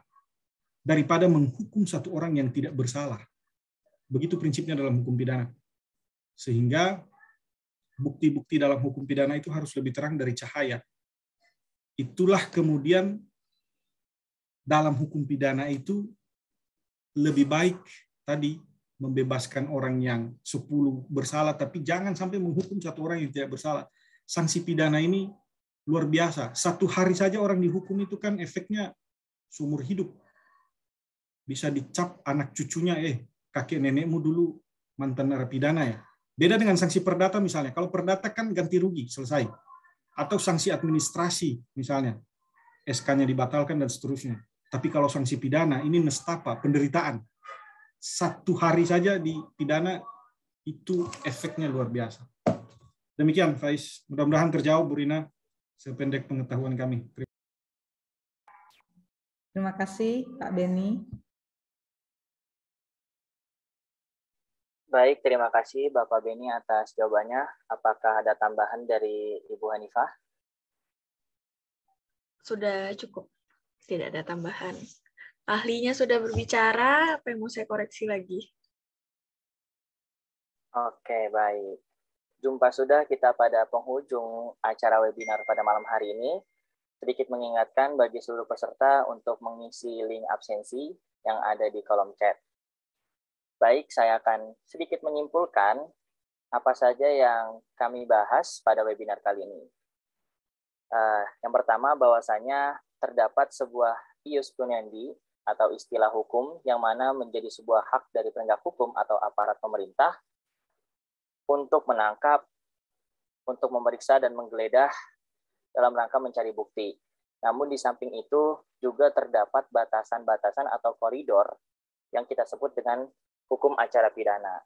daripada menghukum 1 orang yang tidak bersalah. Begitu prinsipnya dalam hukum pidana. Sehingga bukti-bukti dalam hukum pidana itu harus lebih terang dari cahaya. Itulah kemudian dalam hukum pidana itu lebih baik tadi membebaskan orang yang 10 bersalah, tapi jangan sampai menghukum 1 orang yang tidak bersalah. Sanksi pidana ini luar biasa. 1 hari saja orang dihukum itu kan efeknya seumur hidup. Bisa dicap anak cucunya, kakek nenekmu dulu mantan narapidana ya. Beda dengan sanksi perdata misalnya. Kalau perdata kan ganti rugi, selesai. Atau sanksi administrasi misalnya. SK-nya dibatalkan dan seterusnya. Tapi kalau sanksi pidana, ini nestapa, penderitaan. 1 hari saja di pidana, itu efeknya luar biasa. Demikian, Faiz. Mudah-mudahan terjawab, Bu Rina, sependek pengetahuan kami. Terima kasih, Pak Beni. Baik, terima kasih Bapak Beni atas jawabannya. Apakah ada tambahan dari Ibu Hanifah? Sudah cukup. Tidak ada tambahan. Ahlinya sudah berbicara, apa yang mau saya koreksi lagi? Oke, baik. Jumpa sudah kita pada penghujung acara webinar pada malam hari ini. Sedikit mengingatkan bagi seluruh peserta untuk mengisi link absensi yang ada di kolom chat. Baik, saya akan sedikit menyimpulkan apa saja yang kami bahas pada webinar kali ini. Yang pertama, bahwasanya terdapat sebuah ius puniendi atau istilah hukum yang mana menjadi sebuah hak dari penegak hukum atau aparat pemerintah untuk menangkap, untuk memeriksa dan menggeledah dalam rangka mencari bukti. Namun di samping itu juga terdapat batasan-batasan atau koridor yang kita sebut dengan hukum acara pidana.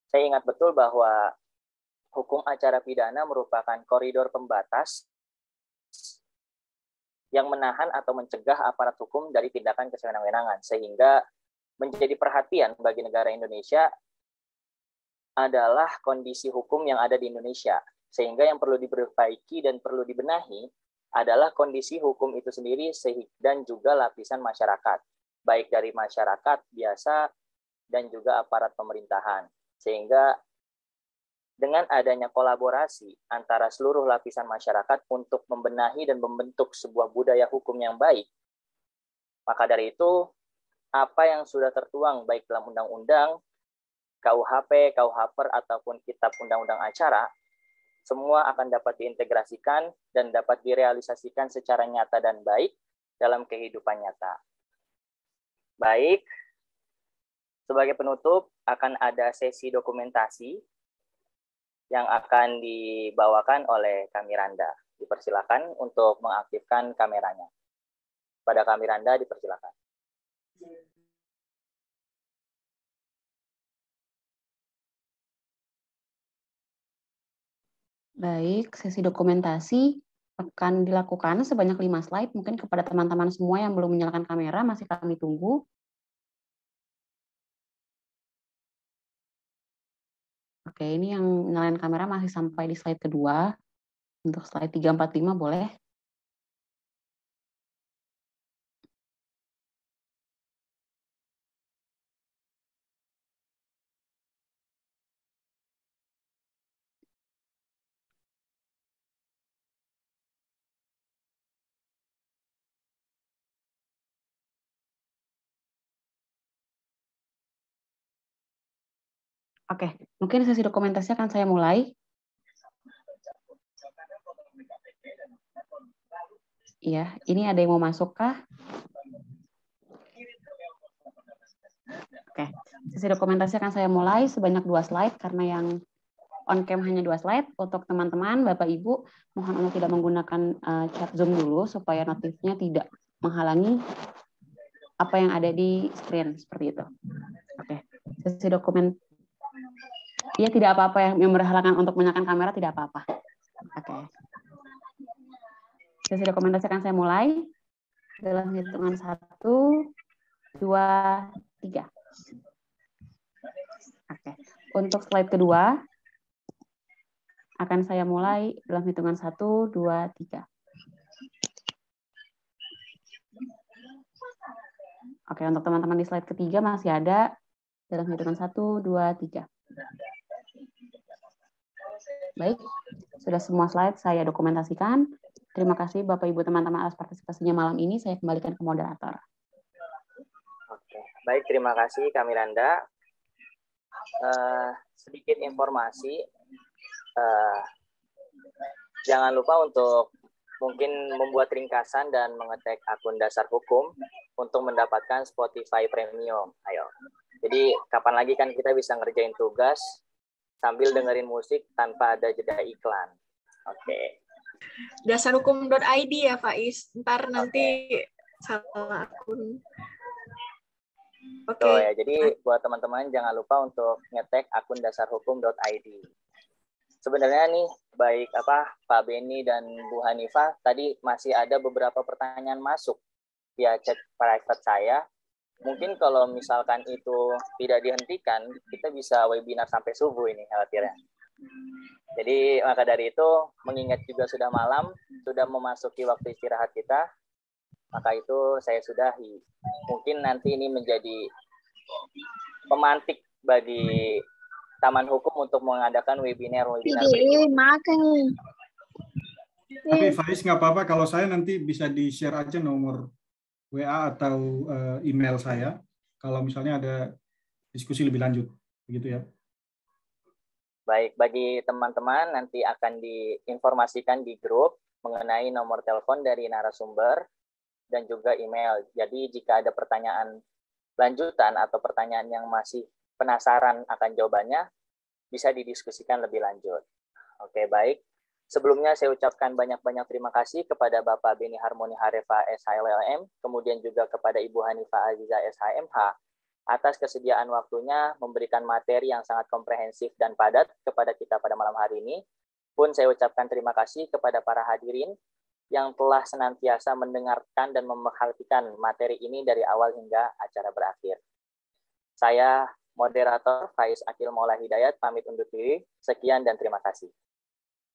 Saya ingat betul bahwa hukum acara pidana merupakan koridor pembatas yang menahan atau mencegah aparat hukum dari tindakan kesewenang-wenangan, sehingga menjadi perhatian bagi negara Indonesia adalah kondisi hukum yang ada di Indonesia. Sehingga yang perlu diperbaiki dan perlu dibenahi adalah kondisi hukum itu sendiri dan juga lapisan masyarakat, baik dari masyarakat biasa dan juga aparat pemerintahan. Sehingga dengan adanya kolaborasi antara seluruh lapisan masyarakat untuk membenahi dan membentuk sebuah budaya hukum yang baik, maka dari itu apa yang sudah tertuang baik dalam undang-undang, KUHP, KUHPER, ataupun kitab undang-undang acara, semua akan dapat diintegrasikan dan dapat direalisasikan secara nyata dan baik dalam kehidupan nyata. Baik, sebagai penutup akan ada sesi dokumentasi yang akan dibawakan oleh Kamiranda. Dipersilakan untuk mengaktifkan kameranya. Pada Kamiranda dipersilakan. Baik, sesi dokumentasi akan dilakukan sebanyak 5 slide. Mungkin kepada teman-teman semua yang belum menyalakan kamera, masih kami tunggu. Oke, ini yang nyalain kamera masih sampai di slide kedua. Untuk slide 3, 4, 5 boleh. Oke, mungkin sesi dokumentasi akan saya mulai. Iya, ini ada yang mau masuk kah? Oke, sesi dokumentasi akan saya mulai sebanyak 2 slide karena yang on cam hanya 2 slide. Untuk teman-teman, Bapak Ibu, mohon untuk tidak menggunakan chat Zoom dulu supaya notifnya tidak menghalangi apa yang ada di screen seperti itu. Oke, sesi dokumen. Ya, tidak apa-apa yang berhalangan untuk menyalakan kamera, tidak apa-apa. Oke. Sesi dokumentasi akan saya mulai dalam hitungan 1, 2, 3. Oke. Untuk slide kedua akan saya mulai dalam hitungan 1, 2, 3. Oke, untuk teman-teman di slide ketiga masih ada dalam hitungan 1, 2, 3. Baik, sudah semua slide saya dokumentasikan. Terima kasih Bapak Ibu teman-teman atas partisipasinya malam ini. Saya kembalikan ke moderator. Oke, baik, terima kasih Kamiranda. Sedikit informasi, jangan lupa untuk mungkin membuat ringkasan dan mengetek akun dasar hukum untuk mendapatkan Spotify Premium. Ayo. Jadi kapan lagi kan kita bisa ngerjain tugas sambil dengerin musik tanpa ada jeda iklan. Oke. Dasarhukum.id ya, Faiz. Ntar nanti salah akun. Oke. Ya, jadi buat teman-teman jangan lupa untuk ngetek akun dasarhukum.id. Sebenarnya nih, baik Pak Beni dan Bu Hanifah, tadi masih ada beberapa pertanyaan masuk via chat private saya. Mungkin kalau misalkan itu tidak dihentikan, kita bisa webinar sampai subuh ini khawatirnya. Jadi maka dari itu, mengingat juga sudah malam, sudah memasuki waktu istirahat kita, maka itu saya sudahi. Mungkin nanti ini menjadi pemantik bagi Taman Hukum untuk mengadakan webinar berikutnya. Tapi Faiz nggak apa-apa kalau saya nanti bisa di-share aja nomor WA atau email saya kalau misalnya ada diskusi lebih lanjut, begitu ya. Baik, bagi teman-teman nanti akan diinformasikan di grup mengenai nomor telepon dari narasumber dan juga email. Jadi jika ada pertanyaan lanjutan atau pertanyaan yang masih penasaran akan jawabannya, bisa didiskusikan lebih lanjut. Oke, baik. Sebelumnya saya ucapkan banyak-banyak terima kasih kepada Bapak Beni Harmoni Harefa SHLLM, kemudian juga kepada Ibu Hanifah Aziza SHMH, atas kesediaan waktunya memberikan materi yang sangat komprehensif dan padat kepada kita pada malam hari ini. Pun saya ucapkan terima kasih kepada para hadirin yang telah senantiasa mendengarkan dan memerhatikan materi ini dari awal hingga acara berakhir. Saya, moderator Faiz Akil Maula Hidayat, pamit undur diri. Sekian dan terima kasih.